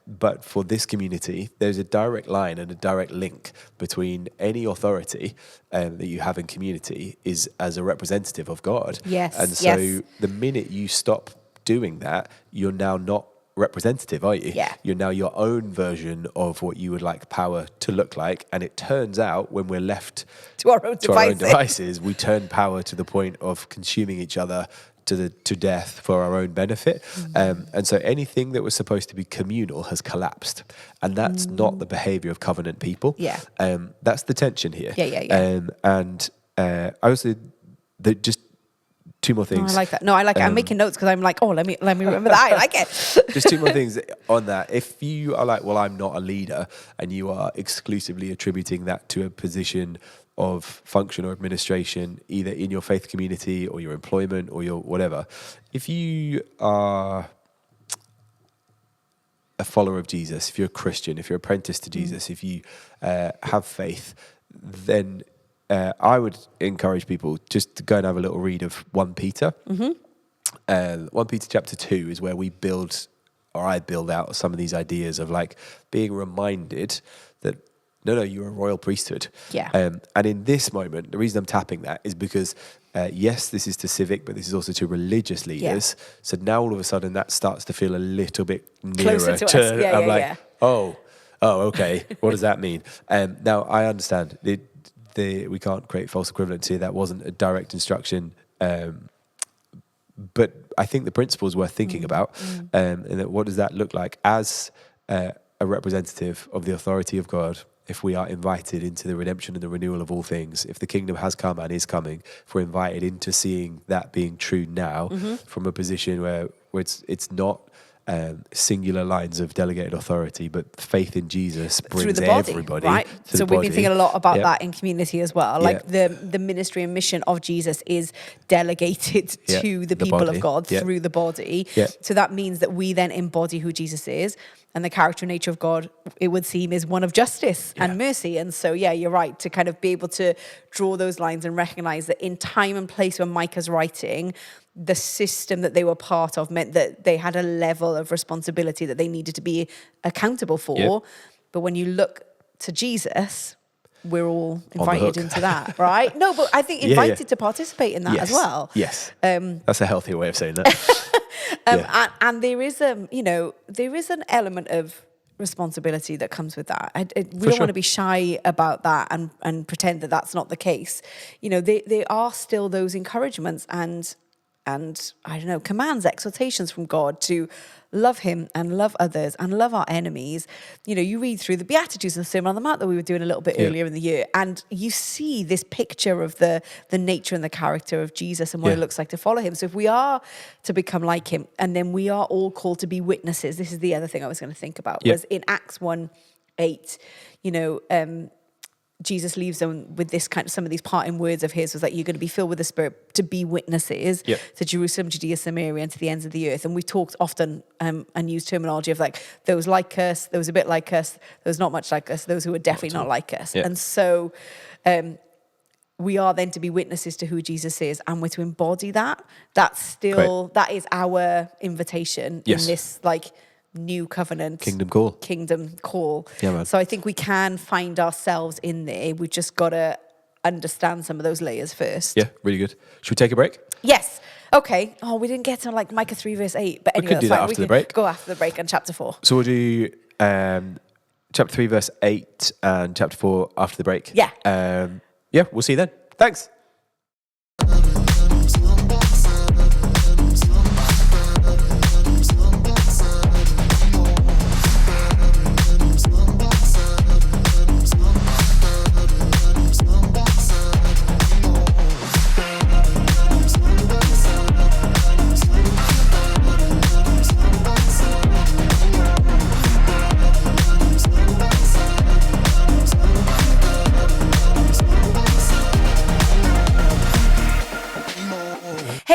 Speaker 1: But for this community, there's a direct line and a direct link between any authority that you have in community is as a representative of God.
Speaker 2: Yes.
Speaker 1: And so the minute you stop doing that, you're now not representative, are you?
Speaker 2: Yeah.
Speaker 1: You're now your own version of what you would like power to look like. And it turns out when we're left
Speaker 2: To our own
Speaker 1: devices, we turn power to the point of consuming each other to death for our own benefit. And so anything that was supposed to be communal has collapsed. And that's not the behavior of covenant people.
Speaker 2: Yeah.
Speaker 1: That's the tension here.
Speaker 2: Yeah.
Speaker 1: I also, just two more things.
Speaker 2: I like that. No, I like it. I'm making notes because I'm like, let me remember that. I like it.
Speaker 1: Just two more things on that. If you are like, well, I'm not a leader, and you are exclusively attributing that to a position of function or administration, either in your faith community or your employment or your whatever, if you are a follower of Jesus, if you're a Christian, if you're apprenticed to Jesus, if you have faith, then I would encourage people just to go and have a little read of 1 Peter. 1 Peter chapter 2 is where I build out some of these ideas of like being reminded that no, you're a royal priesthood.
Speaker 2: Yeah.
Speaker 1: And in this moment, the reason I'm tapping that is because yes, this is to civic, but this is also to religious leaders. Yeah. So now all of a sudden that starts to feel a little bit nearer
Speaker 2: closer to us. Yeah,
Speaker 1: I'm like, oh, okay. What does that mean? Now I understand we can't create false equivalency. That wasn't a direct instruction. But I think the principle is worth thinking about. And that what does that look like as a representative of the authority of God? If we are invited into the redemption and the renewal of all things, if the kingdom has come and is coming, if we're invited into seeing that being true now from a position where it's not singular lines of delegated authority, but faith in Jesus brings
Speaker 2: through the body,
Speaker 1: everybody.
Speaker 2: Right. So we've been thinking a lot about that in community as well. Like the ministry and mission of Jesus is delegated to the people
Speaker 1: body.
Speaker 2: of God through the body. So that means that we then embody who Jesus is. And the character and nature of God, it would seem, is one of justice and mercy. And so, you're right, to kind of be able to draw those lines and recognize that in time and place when Micah's writing, the system that they were part of meant that they had a level of responsibility that they needed to be accountable for. But when you look to Jesus, we're all invited into that, right? No, but I think invited to participate in that as well.
Speaker 1: Yes. That's a healthier way of saying that.
Speaker 2: And there is an element of responsibility that comes with that. We don't want to be shy about that and pretend that that's not the case. There are still those encouragements and I don't know, commands, exhortations from God to love him and love others and love our enemies. You read through the Beatitudes and the Sermon on the Mount that we were doing a little bit earlier in the year, and you see this picture of the nature and the character of Jesus and what it looks like to follow him. So if we are to become like him, and then we are all called to be witnesses. This is the other thing I was going to think about, was in Acts 1:8, Jesus leaves them with this kind of, some of these parting words of his was like, you're going to be filled with the Spirit to be witnesses to Jerusalem, Judea, Samaria, and to the ends of the earth. And we've talked often and used terminology of like, those like us, those a bit like us, those not much like us, those who are definitely not like us. And so we are then to be witnesses to who Jesus is, and we're to embody that. That's still, that is our invitation in this new covenant kingdom call. So I think we can find ourselves in there. We've just got to understand some of those layers first.
Speaker 1: Really good. Should we take a break?
Speaker 2: Yes. Okay. We didn't get to Micah 3 verse 8, but anyway,
Speaker 1: we could do that after the break.
Speaker 2: Go after the break and chapter 4.
Speaker 1: So we'll do chapter 3 verse 8 and chapter 4 after the break. We'll see you then. Thanks.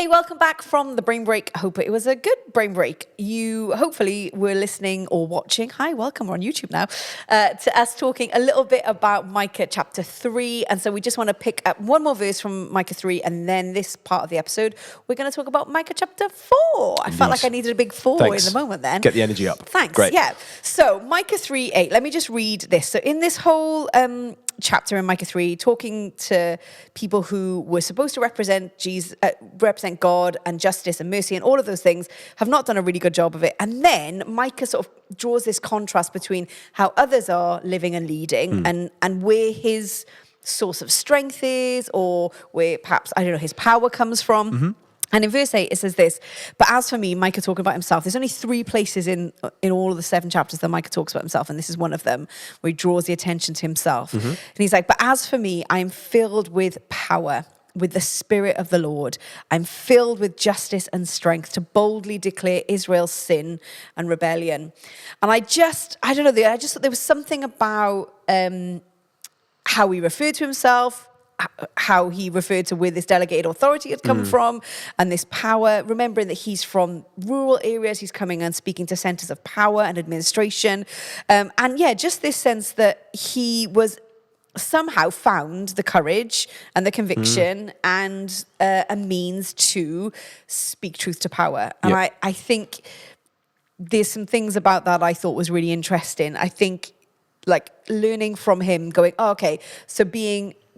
Speaker 2: Welcome back from the brain break. Hope it was a good brain break. You hopefully were listening or watching. Hi, welcome. We're on YouTube now. To us talking a little bit about Micah chapter 3. And so we just want to pick up one more verse from Micah 3. And then this part of the episode, we're going to talk about Micah chapter 4. I felt like I needed a big 4 in the moment then.
Speaker 1: Get the energy up.
Speaker 2: Thanks.
Speaker 1: Great.
Speaker 2: Yeah. So Micah 3:8. Let me just read this. So in this whole chapter in Micah 3, talking to people who were supposed to represent Jesus, represent God and justice and mercy and all of those things, have not done a really good job of it. And then Micah sort of draws this contrast between how others are living and leading and where his source of strength is, or where perhaps, I don't know, his power comes from. And in verse 8, it says this: but as for me, Micah talking about himself, there's only 3 places in all of the 7 chapters that Micah talks about himself, and this is one of them, where he draws the attention to himself. And he's like, but as for me, I am filled with power, with the Spirit of the Lord. I'm filled with justice and strength to boldly declare Israel's sin and rebellion. And I just thought there was something about how he referred to himself, how he referred to where this delegated authority had come from, and this power, remembering that he's from rural areas, he's coming and speaking to centers of power and administration. And yeah, just this sense that he was somehow found the courage and the conviction and a means to speak truth to power. And I think there's some things about that I thought was really interesting. I think like learning from him, going, oh, okay, so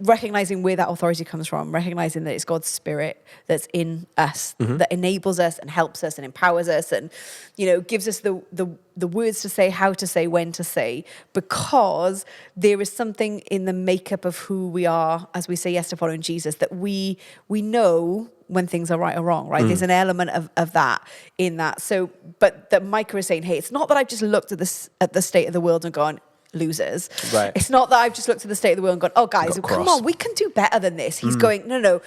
Speaker 2: recognizing where that authority comes from, recognizing that it's God's Spirit that's in us, that enables us and helps us and empowers us and, you know, gives us the words to say, how to say, when to say, because there is something in the makeup of who we are as we say yes to following Jesus, that we know when things are right or wrong, right? There's an element of that in that. So, but that Micah is saying, hey, it's not that I've just looked at the state of the world and gone, losers.
Speaker 1: Right.
Speaker 2: It's not that I've just looked at the state of the world and gone, oh guys, come on, we can do better than this. He's going, no.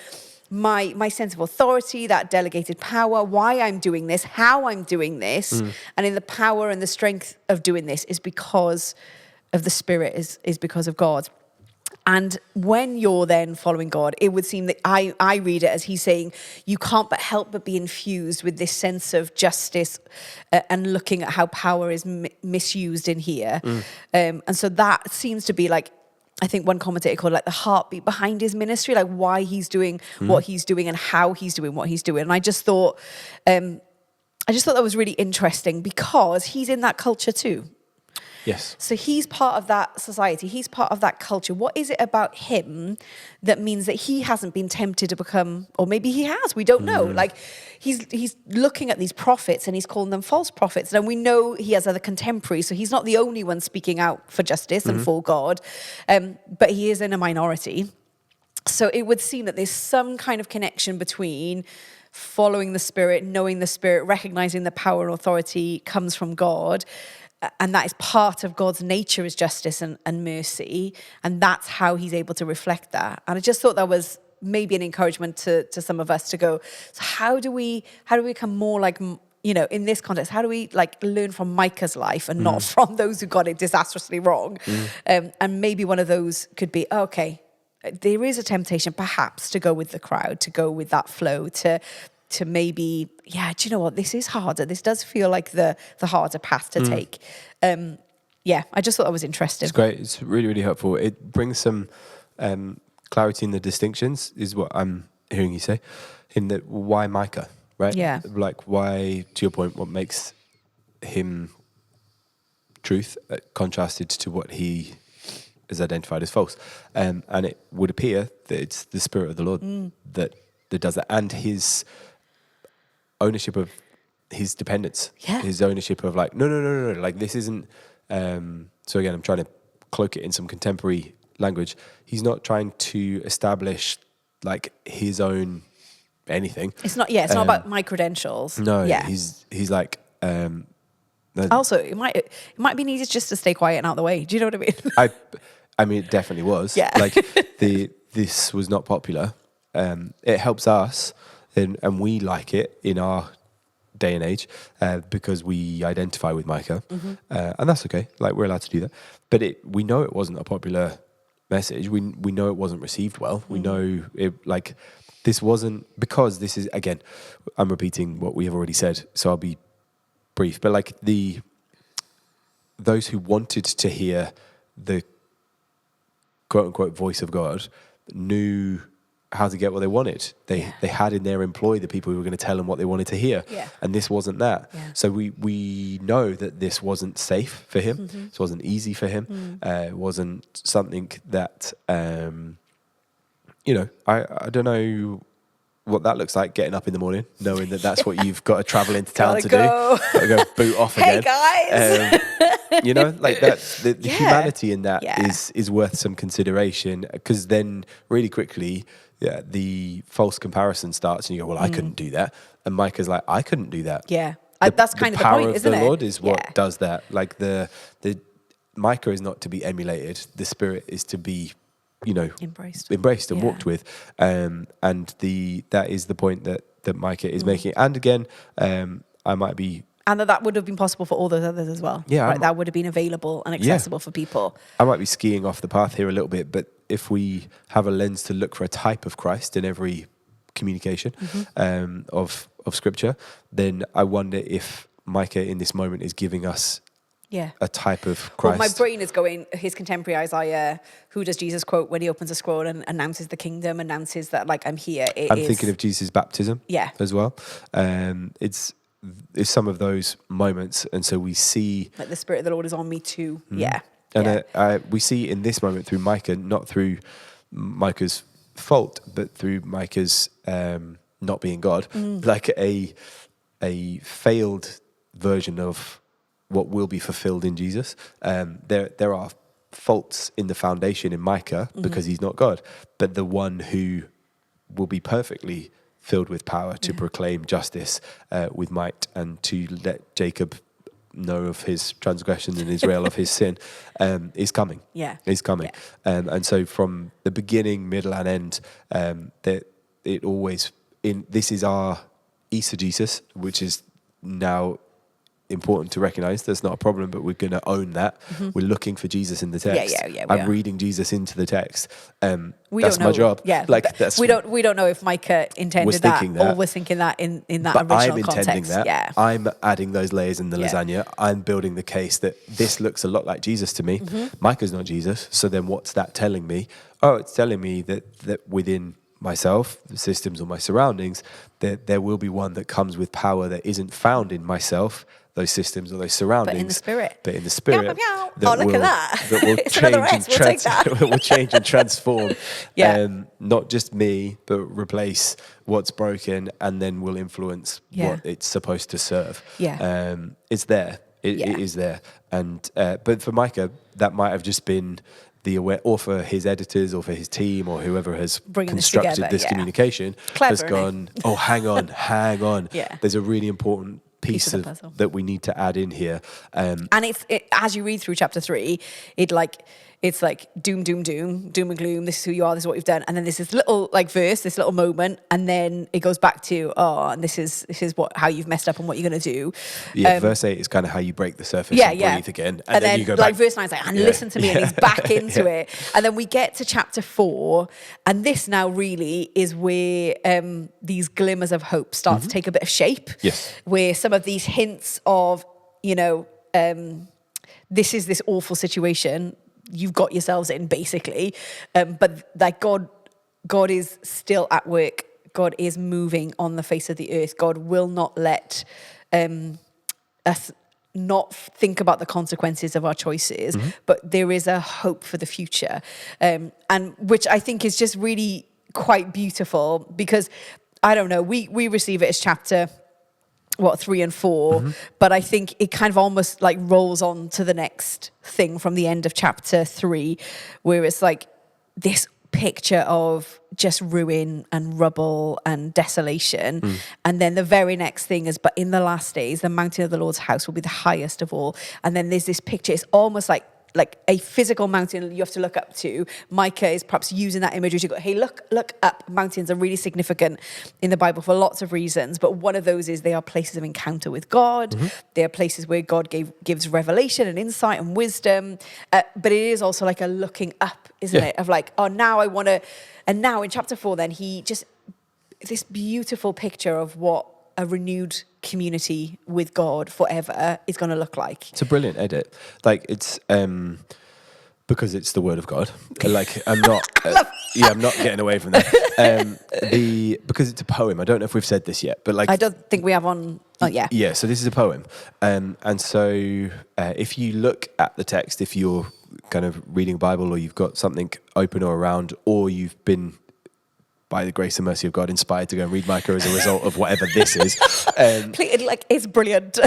Speaker 2: My sense of authority, that delegated power, why I'm doing this, how I'm doing this, and in the power and the strength of doing this is because of the Spirit, is because of God. And when you're then following God, it would seem that I read it as he's saying, you can't but help but be infused with this sense of justice and looking at how power is misused in here. And so that seems to be like, I think one commentator called it like the heartbeat behind his ministry, like why he's doing what he's doing and how he's doing what he's doing. And I just thought that was really interesting because he's in that culture too.
Speaker 1: Yes.
Speaker 2: So he's part of that society. He's part of that culture. What is it about him that means that he hasn't been tempted to become, or maybe he has, we don't know. Like he's looking at these prophets and he's calling them false prophets. And we know he has other contemporaries, so he's not the only one speaking out for justice and for God, but he is in a minority. So it would seem that there's some kind of connection between following the Spirit, knowing the Spirit, recognizing the power and authority comes from God, and that is part of God's nature is justice and mercy. And that's how he's able to reflect that. And I just thought that was maybe an encouragement to some of us to go, so how do we become more like, you know, in this context, how do we like learn from Micah's life and not from those who got it disastrously wrong? And maybe one of those could be, okay, there is a temptation perhaps to go with the crowd, to go with that flow, to maybe, yeah, do you know what? This is harder. This does feel like the harder path to take. Yeah, I just thought that was interesting.
Speaker 1: It's great. It's really, really helpful. It brings some clarity in the distinctions, is what I'm hearing you say, in that why Micah, right?
Speaker 2: Yeah.
Speaker 1: Like why, to your point, what makes him truth contrasted to what he is identified as false. And it would appear that it's the Spirit of the Lord that does that, and his ownership of his dependence, his ownership of like, no, like this isn't, so again, I'm trying to cloak it in some contemporary language. He's not trying to establish like his own anything.
Speaker 2: It's not about my credentials.
Speaker 1: No, he's like,
Speaker 2: also, it might be needed just to stay quiet and out of the way. Do you know what I mean?
Speaker 1: I mean, it definitely was.
Speaker 2: Yeah.
Speaker 1: Like this was not popular. It helps us, and we like it in our day and age because we identify with Micah, and that's okay. Like we're allowed to do that. But we know it wasn't a popular message. We know it wasn't received well. We know it like this wasn't, because this is, again, I'm repeating what we have already said, so I'll be brief. But like those who wanted to hear the quote unquote voice of God knew how to get what they wanted. They had in their employ the people who were going to tell them what they wanted to hear.
Speaker 2: Yeah.
Speaker 1: And this wasn't that.
Speaker 2: Yeah.
Speaker 1: So we know that this wasn't safe for him. This wasn't easy for him. It wasn't something that, I don't know what that looks like, getting up in the morning, knowing that that's what you've got to travel into town to do. Got to go boot off again.
Speaker 2: Hey, guys!
Speaker 1: Like that, the humanity in that is worth some consideration, because then really quickly, the false comparison starts and you go, well, I couldn't do that. And Micah's like, I couldn't do that.
Speaker 2: Yeah. That's kind of the point, isn't it?
Speaker 1: The power of the Lord is what does that. Like the Micah is not to be emulated. The Spirit is to be, embraced and walked with. And that is the point that Micah is making. And again, I might be...
Speaker 2: And that would have been possible for all those others as well.
Speaker 1: Yeah.
Speaker 2: Right? That would have been available and accessible for people.
Speaker 1: I might be skiing off the path here a little bit, but if we have a lens to look for a type of Christ in every communication of Scripture, then I wonder if Micah in this moment is giving us a type of Christ.
Speaker 2: Well, my brain is going, his contemporary Isaiah, who does Jesus quote when he opens a scroll and announces the kingdom, announces that, like, I'm here.
Speaker 1: I'm thinking of Jesus' baptism as well. It's some of those moments, and so we see...
Speaker 2: Like, the Spirit of the Lord is on me too.
Speaker 1: And we see in this moment through Micah, not through Micah's fault, but through Micah's not being God, like a failed version of what will be fulfilled in Jesus. There are faults in the foundation in Micah because he's not God, but the one who will be perfectly filled with power to proclaim justice with might, and to let Jacob know of his transgression and Israel of his sin, is coming. Is coming. And so from the beginning, middle, and end, that it always this is our eisegesis, which is now important to recognize. That's not a problem, but we're going to own that. We're looking for Jesus in the text. I'm reading Jesus into the text. That's my job.
Speaker 2: We don't know if Micah intended that, or was thinking that in that
Speaker 1: but
Speaker 2: original
Speaker 1: I'm
Speaker 2: context.
Speaker 1: Intending that. I'm adding those layers in the lasagna. I'm building the case that this looks a lot like Jesus to me. Micah's not Jesus. So then what's that telling me? Oh, it's telling me that within myself, the systems or my surroundings, there will be one that comes with power that isn't found in myself, those systems or those surroundings. But in the spirit.
Speaker 2: Look at that.
Speaker 1: That will change and transform. Not just me, but replace what's broken, and then will influence what it's supposed to serve. It's there. It is there. And but for Micah, that might have just been the aware, or for his editors, or for his team, or whoever has constructed this communication, has gone, oh, hang on. There's a really important piece of that we need to add in here.
Speaker 2: And it, as you read through chapter 3, it's like doom and gloom. This is who you are. This is what you've done. And then there's this little verse, this little moment, and then it goes back to and this is how you've messed up and what you're going to do.
Speaker 1: Verse 8 is kind of how you break the surface and breathe again. And then you go back.
Speaker 2: Verse 9 is like, and listen to me, and he's back into it. And then we get to chapter 4, and this now really is where these glimmers of hope start to take a bit of shape. Where some of these hints of, this is this awful situation you've got yourselves in, basically, but like God is still at work. God is moving on the face of the earth. God will not let us not think about the consequences of our choices, but there is a hope for the future, and which I think is just really quite beautiful, because I don't know, we receive it as chapter 3 and 4, but I think it kind of almost like rolls on to the next thing from the end of chapter 3, where it's like this picture of just ruin and rubble and desolation. And then the very next thing is, but in the last days, the mountain of the Lord's house will be the highest of all. And then there's this picture, it's almost like a physical mountain you have to look up to. Micah is perhaps using that imagery to go, hey, look up. Mountains are really significant in the Bible for lots of reasons, but one of those is they are places of encounter with God. They are places where God gives revelation and insight and wisdom, but it is also like a looking up, isn't it? Of like, oh, now I want to, and now in chapter 4 then he just, this beautiful picture of what a renewed community with God forever is going to look like.
Speaker 1: It's a brilliant edit. Like, it's Because it's the word of God. Like, I'm not, I'm not getting away from that. Because it's a poem. I don't know if we've said this yet, but like,
Speaker 2: I don't think we have on. Oh, yeah.
Speaker 1: Yeah. So this is a poem, and so if you look at the text, if you're kind of reading a Bible, or you've got something open or around, or you've been, by the grace and mercy of God, inspired to go and read Micah as a result of whatever this is.
Speaker 2: It's brilliant.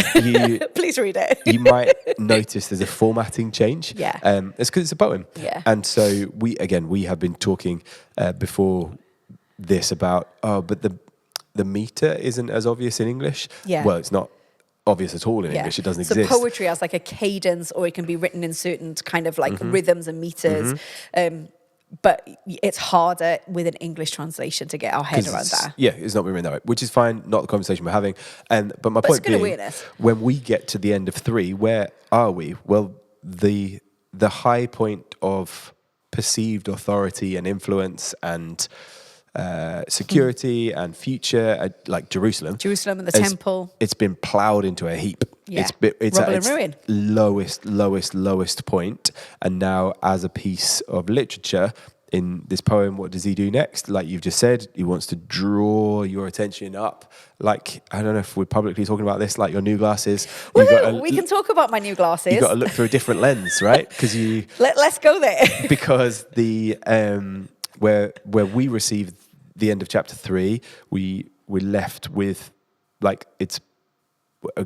Speaker 2: Please read it.
Speaker 1: You might notice there's a formatting change.
Speaker 2: Yeah.
Speaker 1: It's because it's a poem.
Speaker 2: Yeah.
Speaker 1: And so we have been talking before this about, but the meter isn't as obvious in English.
Speaker 2: Yeah.
Speaker 1: Well, it's not obvious at all in English. It doesn't exist.
Speaker 2: So poetry has like a cadence, or it can be written in certain kind of like rhythms and meters. But it's harder with an English translation to get our head around that.
Speaker 1: Yeah, it's not been written that way, which is fine, not the conversation we're having. But my point being,
Speaker 2: awareness.
Speaker 1: When we get to the end of 3, where are we? Well, the high point of perceived authority and influence and security and future, like Jerusalem
Speaker 2: And the temple.
Speaker 1: It's been ploughed into a heap.
Speaker 2: Yeah.
Speaker 1: It's
Speaker 2: Rubble
Speaker 1: at
Speaker 2: and
Speaker 1: its
Speaker 2: ruin.
Speaker 1: lowest point. And now, as a piece of literature, in this poem, what does he do next? Like you've just said, he wants to draw your attention up. Like, I don't know if we're publicly talking about this, like your new glasses.
Speaker 2: We can talk about my new glasses.
Speaker 1: You've got to look through a different lens, right? Because
Speaker 2: Let's go there.
Speaker 1: Because the where we received the end of chapter 3, we're left with, like,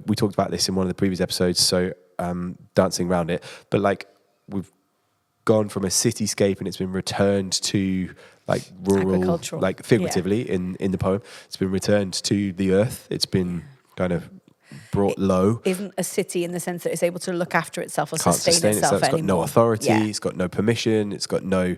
Speaker 1: we talked about this in one of the previous episodes, so dancing around it, but like we've gone from a cityscape and it's been returned to like rural, like figuratively in the poem, it's been returned to the earth. It's been kind of brought low.
Speaker 2: Isn't a city in the sense that it's able to look after itself or sustain itself
Speaker 1: It's got no authority.
Speaker 2: Yeah.
Speaker 1: It's got no permission. It's got no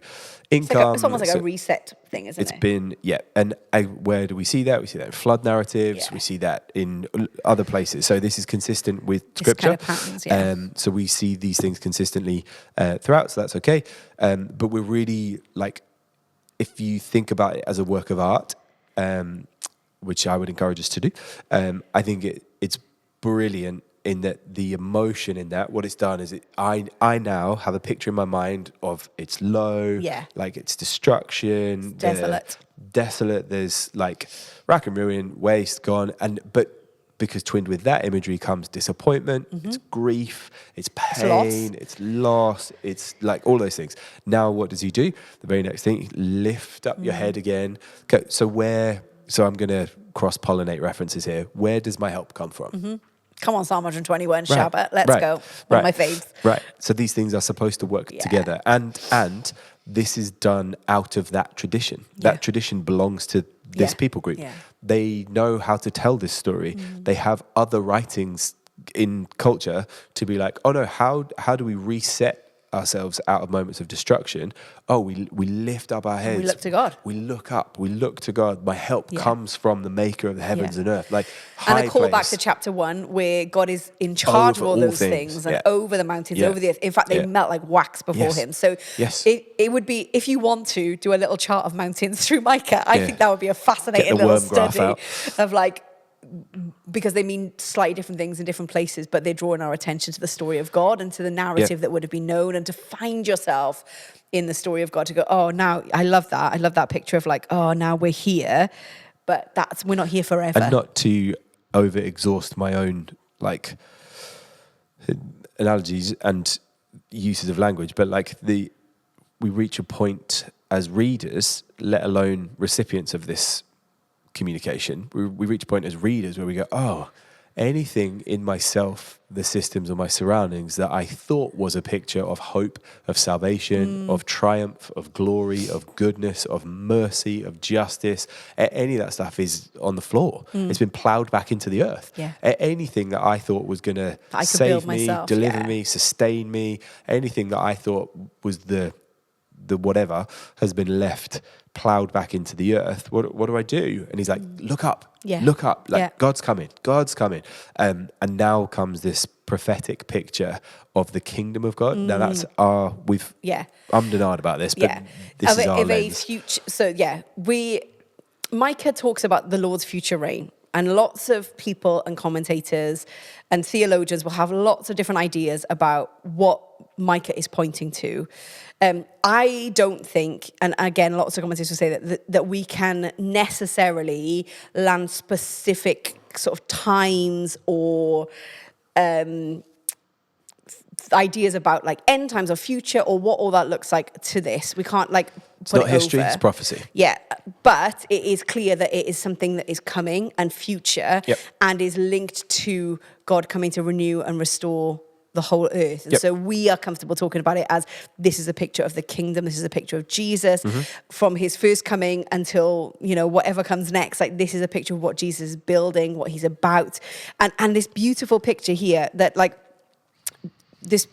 Speaker 1: income.
Speaker 2: It's almost like a reset thing, isn't it?
Speaker 1: It's been, and where do we see that? We see that in flood narratives.
Speaker 2: Yeah.
Speaker 1: We see that in other places. So this is consistent with Scripture.
Speaker 2: Kind of patterns, yeah.
Speaker 1: So we see these things consistently throughout, so that's okay. But we're really, like, if you think about it as a work of art, which I would encourage us to do, I think it's brilliant in that the emotion in that, what it's done is I now have a picture in my mind of it's low, like it's destruction,
Speaker 2: it's
Speaker 1: desolate, there's like rack and ruin, waste, gone, but because twinned with that imagery comes disappointment, it's grief, it's pain, it's loss, it's like all those things. Now what does he do? The very next thing, lift up your head again. Okay, so I'm going to cross-pollinate references here. Where does my help come from?
Speaker 2: Come on, Psalm 121, Shabbat, let's go. One of my faves.
Speaker 1: Right. So these things are supposed to work together. And this is done out of that tradition. That tradition belongs to this people group. Yeah. They know how to tell this story. They have other writings in culture to be like, oh no, how do we reset ourselves out of moments of destruction? Oh, we lift up our heads.
Speaker 2: And we look to God.
Speaker 1: We look up. We look to God. My help comes from the maker of the heavens and earth. Like,
Speaker 2: and a call back to chapter 1 where God is in charge of all those things and over the mountains, over the earth. In fact, they melt like wax before him. So it would be, if you want to do a little chart of mountains through Micah, I think that would be a fascinating little study of like, because they mean slightly different things in different places, but they're drawing our attention to the story of God and to the narrative that would have been known, and to find yourself in the story of God, to go, oh, now I love that picture of like, oh, now we're here, but we're not here forever.
Speaker 1: And not to over exhaust my own like analogies and uses of language, but like we reach a point as readers, let alone recipients of this communication, we reach a point as readers where we go, oh, anything in myself, the systems or my surroundings that I thought was a picture of hope, of salvation, of triumph, of glory, of goodness, of mercy, of justice, any of that stuff is on the floor. It's been plowed back into the earth. Anything that I thought was going to save me, deliver me, sustain me, anything that I thought was the whatever has been left plowed back into the earth. What do I do? And he's like, look up, look up. Like God's coming. And now comes this prophetic picture of the kingdom of God. Now that's we've denied about this, but this is our lens.
Speaker 2: Future, so Micah talks about the Lord's future reign. And lots of people and commentators and theologians will have lots of different ideas about what Micah is pointing to. I don't think, and again, lots of commentators will say that we can necessarily land specific sort of times or ideas about like end times or future or what all that looks like to this. We can't like
Speaker 1: It's
Speaker 2: put
Speaker 1: not
Speaker 2: it
Speaker 1: history,
Speaker 2: over.
Speaker 1: it's prophecy.
Speaker 2: Yeah, but it is clear that it is something that is coming and future and is linked to God coming to renew and restore the whole earth. And so we are comfortable talking about it as this is a picture of the kingdom. This is a picture of Jesus from his first coming until, you know, whatever comes next. Like this is a picture of what Jesus is building, what he's about. And this beautiful picture here that like this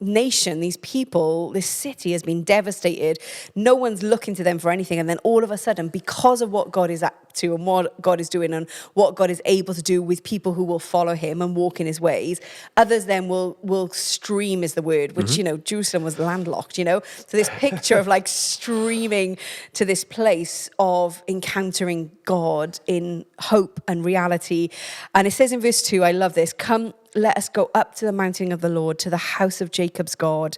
Speaker 2: nation, these people, this city has been devastated. No one's looking to them for anything. And then all of a sudden, because of what God is up to and what God is doing and what God is able to do with people who will follow him and walk in his ways, others then will stream is the word, which, you know, Jerusalem was landlocked, you know? So this picture of like streaming to this place of encountering God in hope and reality. And it says in verse 2, I love this, come, let us go up to the mountain of the Lord, to the house of Jacob's God.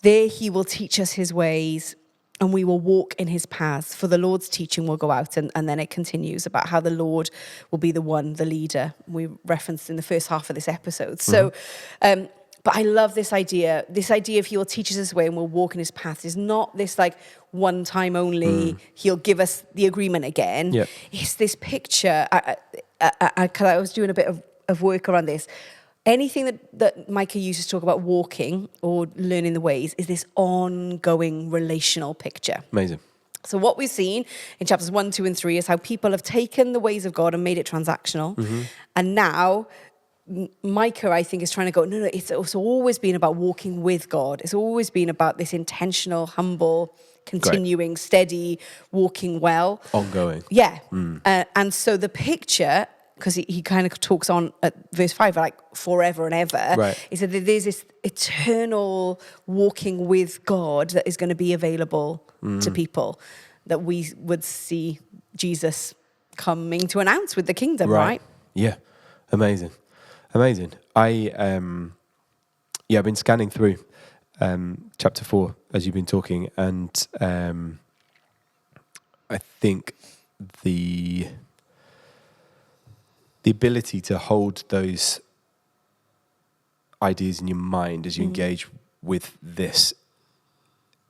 Speaker 2: There he will teach us his ways, and we will walk in his paths. For the Lord's teaching will go out. And then it continues about how the Lord will be the one, the leader. We referenced in the first half of this episode. So, but I love this idea. This idea of he will teach us his way and we'll walk in his paths is not this like one time only, he'll give us the agreement again.
Speaker 1: Yeah.
Speaker 2: It's this picture. I was doing a bit of work around this. Anything that Micah uses to talk about walking or learning the ways is this ongoing relational picture.
Speaker 1: Amazing.
Speaker 2: So what we've seen in chapters 1, 2, and 3 is how people have taken the ways of God and made it transactional. And now Micah, I think, is trying to go, no, it's always been about walking with God. It's always been about this intentional, humble, continuing, steady, walking well.
Speaker 1: Ongoing.
Speaker 2: Yeah. And so the picture, because he kind of talks on at verse 5, like forever and ever.
Speaker 1: Right.
Speaker 2: He said that there's this eternal walking with God that is going to be available to people that we would see Jesus coming to announce with the kingdom, right?
Speaker 1: Yeah. Amazing. I've been scanning through chapter 4 as you've been talking, and I think the ability to hold those ideas in your mind as you engage with this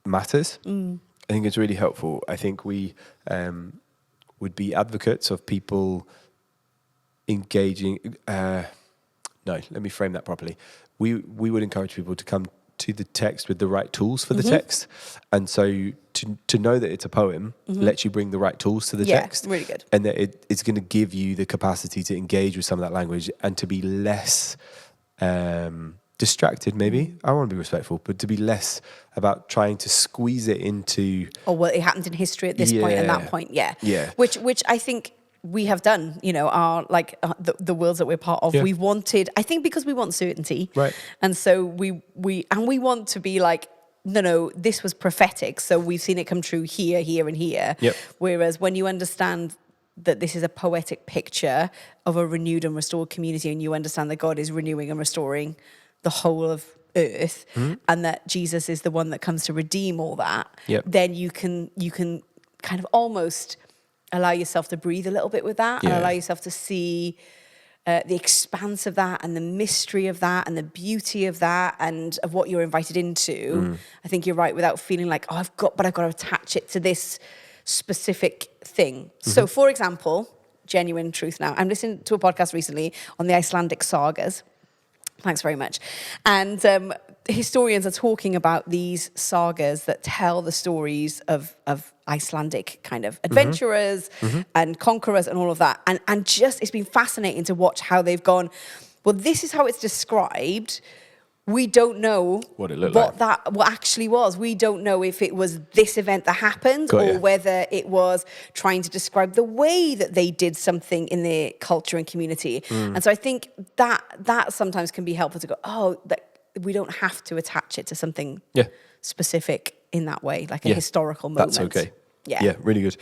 Speaker 1: matters. I think it's really helpful. I think we would be advocates of people engaging. Let me frame that properly. We would encourage people to come to the text with the right tools for the text. And so to know that it's a poem lets you bring the right tools to the text.
Speaker 2: Yeah, really good.
Speaker 1: And that it's going to give you the capacity to engage with some of that language and to be less distracted, maybe. I want to be respectful, but to be less about trying to squeeze it into...
Speaker 2: Or what it happened in history at this point and that point, yeah. Which I think we have done, you know, the worlds that we're part of. We've wanted, I think because we want certainty.
Speaker 1: Right.
Speaker 2: And so we want to be like, no, this was prophetic. So we've seen it come true here, here, and here.
Speaker 1: Yep.
Speaker 2: Whereas when you understand that this is a poetic picture of a renewed and restored community, and you understand that God is renewing and restoring the whole of earth, and that Jesus is the one that comes to redeem all that, then you can kind of almost allow yourself to breathe a little bit with that and allow yourself to see the expanse of that and the mystery of that and the beauty of that and of what you're invited into. I think you're right, without feeling like, I've got to attach it to this specific thing. So for example, genuine truth now, I'm listening to a podcast recently on the Icelandic sagas. Thanks very much. And historians are talking about these sagas that tell the stories of Icelandic kind of adventurers and conquerors and all of that. And just, it's been fascinating to watch how they've gone, well, this is how it's described. We don't know
Speaker 1: what it looked like.
Speaker 2: What actually was. We don't know if it was this event that happened or whether it was trying to describe the way that they did something in their culture and community. And so I think that sometimes can be helpful to go, we don't have to attach it to something specific in that way, like a historical moment.
Speaker 1: That's okay.
Speaker 2: Yeah.
Speaker 1: Really good.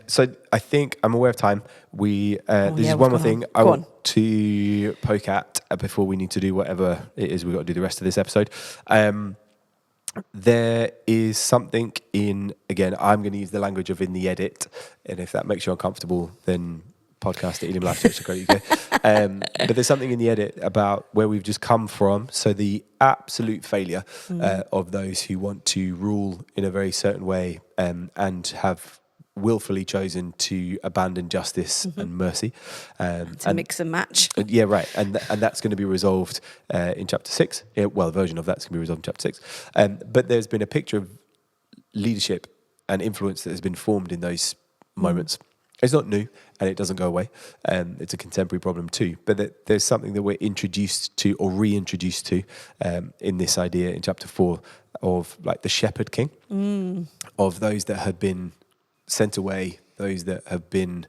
Speaker 1: So I think I'm aware of time. This is one more thing I
Speaker 2: Go
Speaker 1: want
Speaker 2: on.
Speaker 1: to poke at before we need to do whatever it is we've got to do the rest of this episode. There is something again, I'm going to use the language of in the edit, and if that makes you uncomfortable, then podcast at ElimLifeChurch.co.uk. But there's something in the edit about where we've just come from. So the absolute failure of those who want to rule in a very certain way and have willfully chosen to abandon justice and mercy.
Speaker 2: To mix and match.
Speaker 1: Yeah, right. And that's going to be resolved in chapter 6. Well, a version of that's going to be resolved in chapter 6. But there's been a picture of leadership and influence that has been formed in those moments. It's not new and it doesn't go away. It's a contemporary problem too. But there's something that we're introduced to or reintroduced to in this idea in chapter 4 of like the shepherd king, of those that have been sent away, those that have been,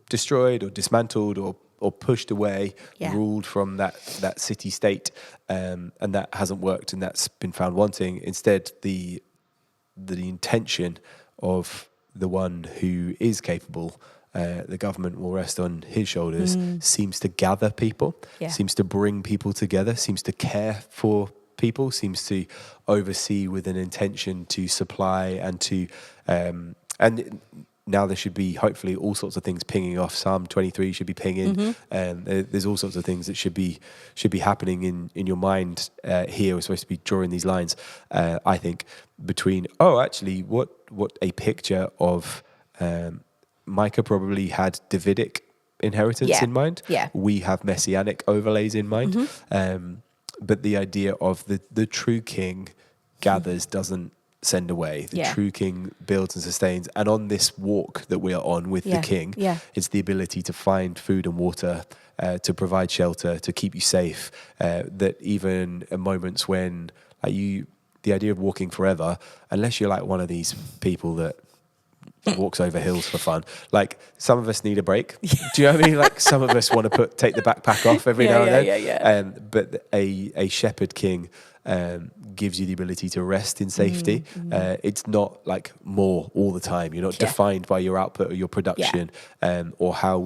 Speaker 1: destroyed or dismantled or pushed away, ruled from that city state, and that hasn't worked and that's been found wanting. Instead, the intention of the one who is capable, the government will rest on his shoulders, seems to gather people, seems to bring people together, seems to care for people, seems to oversee with an intention to supply and to and now there should be hopefully all sorts of things pinging off. Psalm 23 should be pinging. There's all sorts of things that should be happening in your mind here. We're supposed to be drawing these lines, I think, between actually what a picture of Micah probably had Davidic inheritance in mind. We have messianic overlays in mind. But the idea of the true king gathers, doesn't send away. The true king builds and sustains. And on this walk that we are on with the king, it's the ability to find food and water, to provide shelter, to keep you safe. That even in moments when the idea of walking forever, unless you're like one of these people that walks over hills for fun. Like some of us need a break. Do you know what I mean? Like some of us want to take the backpack off every now and then. But a shepherd king gives you the ability to rest in safety. It's not like more all the time. You're not defined by your output or your production, or how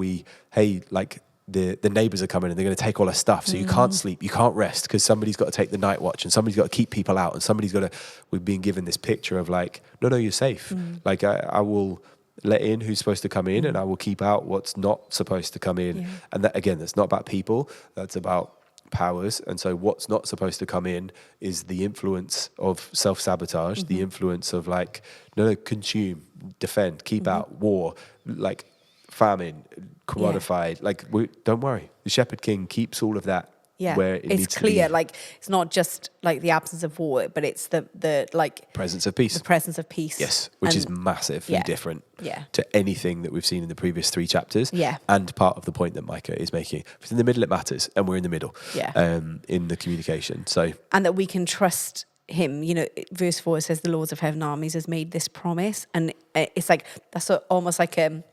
Speaker 1: the neighbours are coming and they're going to take all our stuff. So you can't sleep, you can't rest because somebody's got to take the night watch and somebody's got to keep people out and we've been given this picture of like, no, you're safe. Like I will let in who's supposed to come in and I will keep out what's not supposed to come in. And that, again, that's not about people, that's about powers. And so what's not supposed to come in is the influence of self-sabotage, the influence of like, no, consume, defend, keep out, war, like famine, commodified. Like, don't worry. The shepherd king keeps all of that where it needs to be. It's clear.
Speaker 2: Like, it's not just like the absence of war, but it's the like
Speaker 1: presence of peace.
Speaker 2: The presence of peace.
Speaker 1: Yes, which is massively different to anything that we've seen in the previous 3 chapters. And part of the point that Micah is making. If it's in the middle, it matters, and we're in the middle. In the communication. So, and
Speaker 2: that we can trust him. Verse 4 says, "The Lord of Heaven Armies has made this promise," and it's like that's almost like a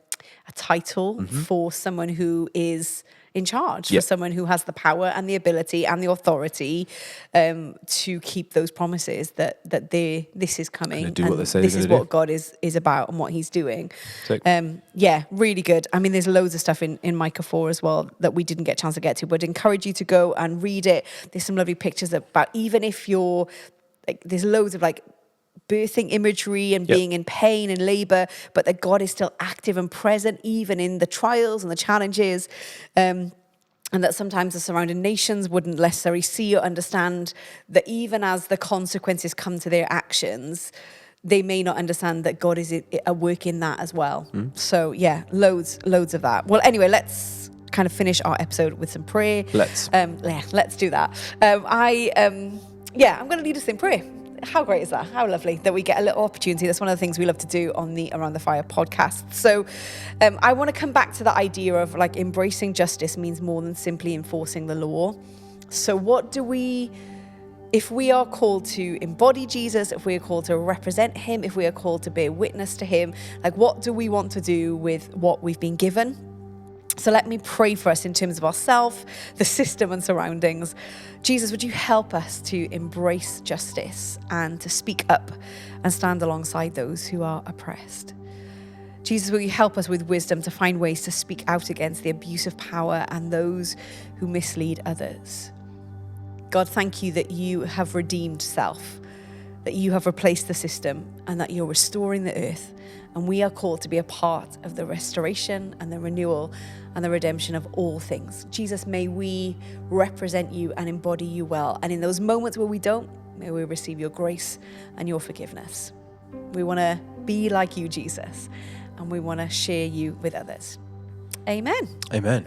Speaker 2: title for someone who is in charge, for someone who has the power and the ability and the authority to keep those promises that this is coming and
Speaker 1: do what they say
Speaker 2: this is what
Speaker 1: do.
Speaker 2: God is about and what he's doing.
Speaker 1: So,
Speaker 2: really good. I mean, there's loads of stuff in Micah 4 as well that we didn't get a chance to get to, but I'd encourage you to go and read it. There's some lovely pictures about, even if you're like, there's loads of like birthing imagery and being in pain and labor, but that God is still active and present even in the trials and the challenges, and that sometimes the surrounding nations wouldn't necessarily see or understand that even as the consequences come to their actions, they may not understand that God is at work in that as well. So loads of that. Well, anyway, let's kind of finish our episode with some prayer. Let's do that. I'm going to lead us in prayer. How great is that? How lovely that we get a little opportunity. That's one of the things we love to do on the Around the Fire podcast. So I want to come back to the idea of like embracing justice means more than simply enforcing the law. So what do we, if we are called to embody Jesus, if we are called to represent him, if we are called to bear witness to him, like what do we want to do with what we've been given? So let me pray for us in terms of ourselves, the system and surroundings. Jesus, would you help us to embrace justice and to speak up and stand alongside those who are oppressed? Jesus, will you help us with wisdom to find ways to speak out against the abuse of power and those who mislead others? God, thank you that you have redeemed self, that you have replaced the system, and that you're restoring the earth. And we are called to be a part of the restoration and the renewal and the redemption of all things. Jesus, may we represent you and embody you well. And in those moments where we don't, may we receive your grace and your forgiveness. We want to be like you, Jesus, and we want to share you with others. Amen.
Speaker 1: Amen.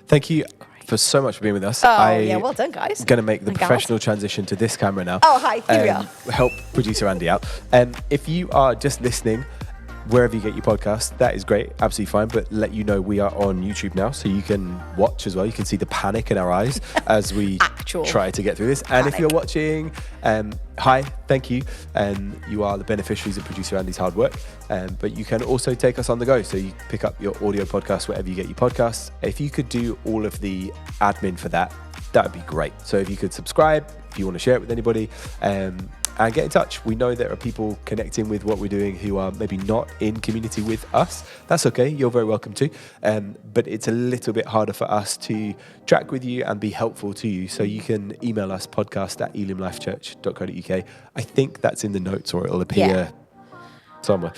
Speaker 1: Thank you for so much for being with us.
Speaker 2: Yeah, well done, guys.
Speaker 1: I'm going to make the
Speaker 2: And
Speaker 1: professional transition to this camera now.
Speaker 2: Oh, hi, here we are.
Speaker 1: Help producer Andy out. If you are just listening, wherever you get your podcast, that is great, absolutely fine. But let you know we are on YouTube now, so you can watch as well. You can see the panic in our eyes as we try to get through this. And if you're watching, hi, thank you. You are the beneficiaries of producer Andy's hard work. But you can also take us on the go. So you pick up your audio podcast wherever you get your podcasts. If you could do all of the admin for that, that would be great. So if you could subscribe, if you want to share it with anybody, and get in touch. We know there are people connecting with what we're doing who are maybe not in community with us. That's okay. You're very welcome to. But it's a little bit harder for us to track with you and be helpful to you. So you can email us podcast@elimlifechurch.co.uk. I think that's in the notes, or it'll appear somewhere.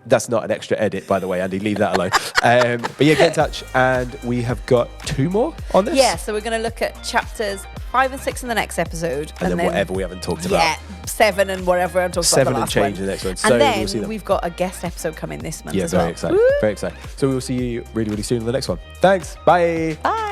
Speaker 1: That's not an extra edit, by the way, Andy. Leave that alone. But yeah, get in touch. And we have got 2 more on this.
Speaker 2: Yeah, so we're going to look at chapters 5 and 6 in the next episode.
Speaker 1: And then whatever we haven't talked about.
Speaker 2: Yeah, 7 and whatever I'm talking about.
Speaker 1: 7 and change in the next one. So
Speaker 2: and then
Speaker 1: we'll see them.
Speaker 2: we've got a guest episode coming this month as
Speaker 1: very
Speaker 2: well.
Speaker 1: excited. Very excited. So we will see you really, really soon in the next one. Thanks. Bye.
Speaker 2: Bye.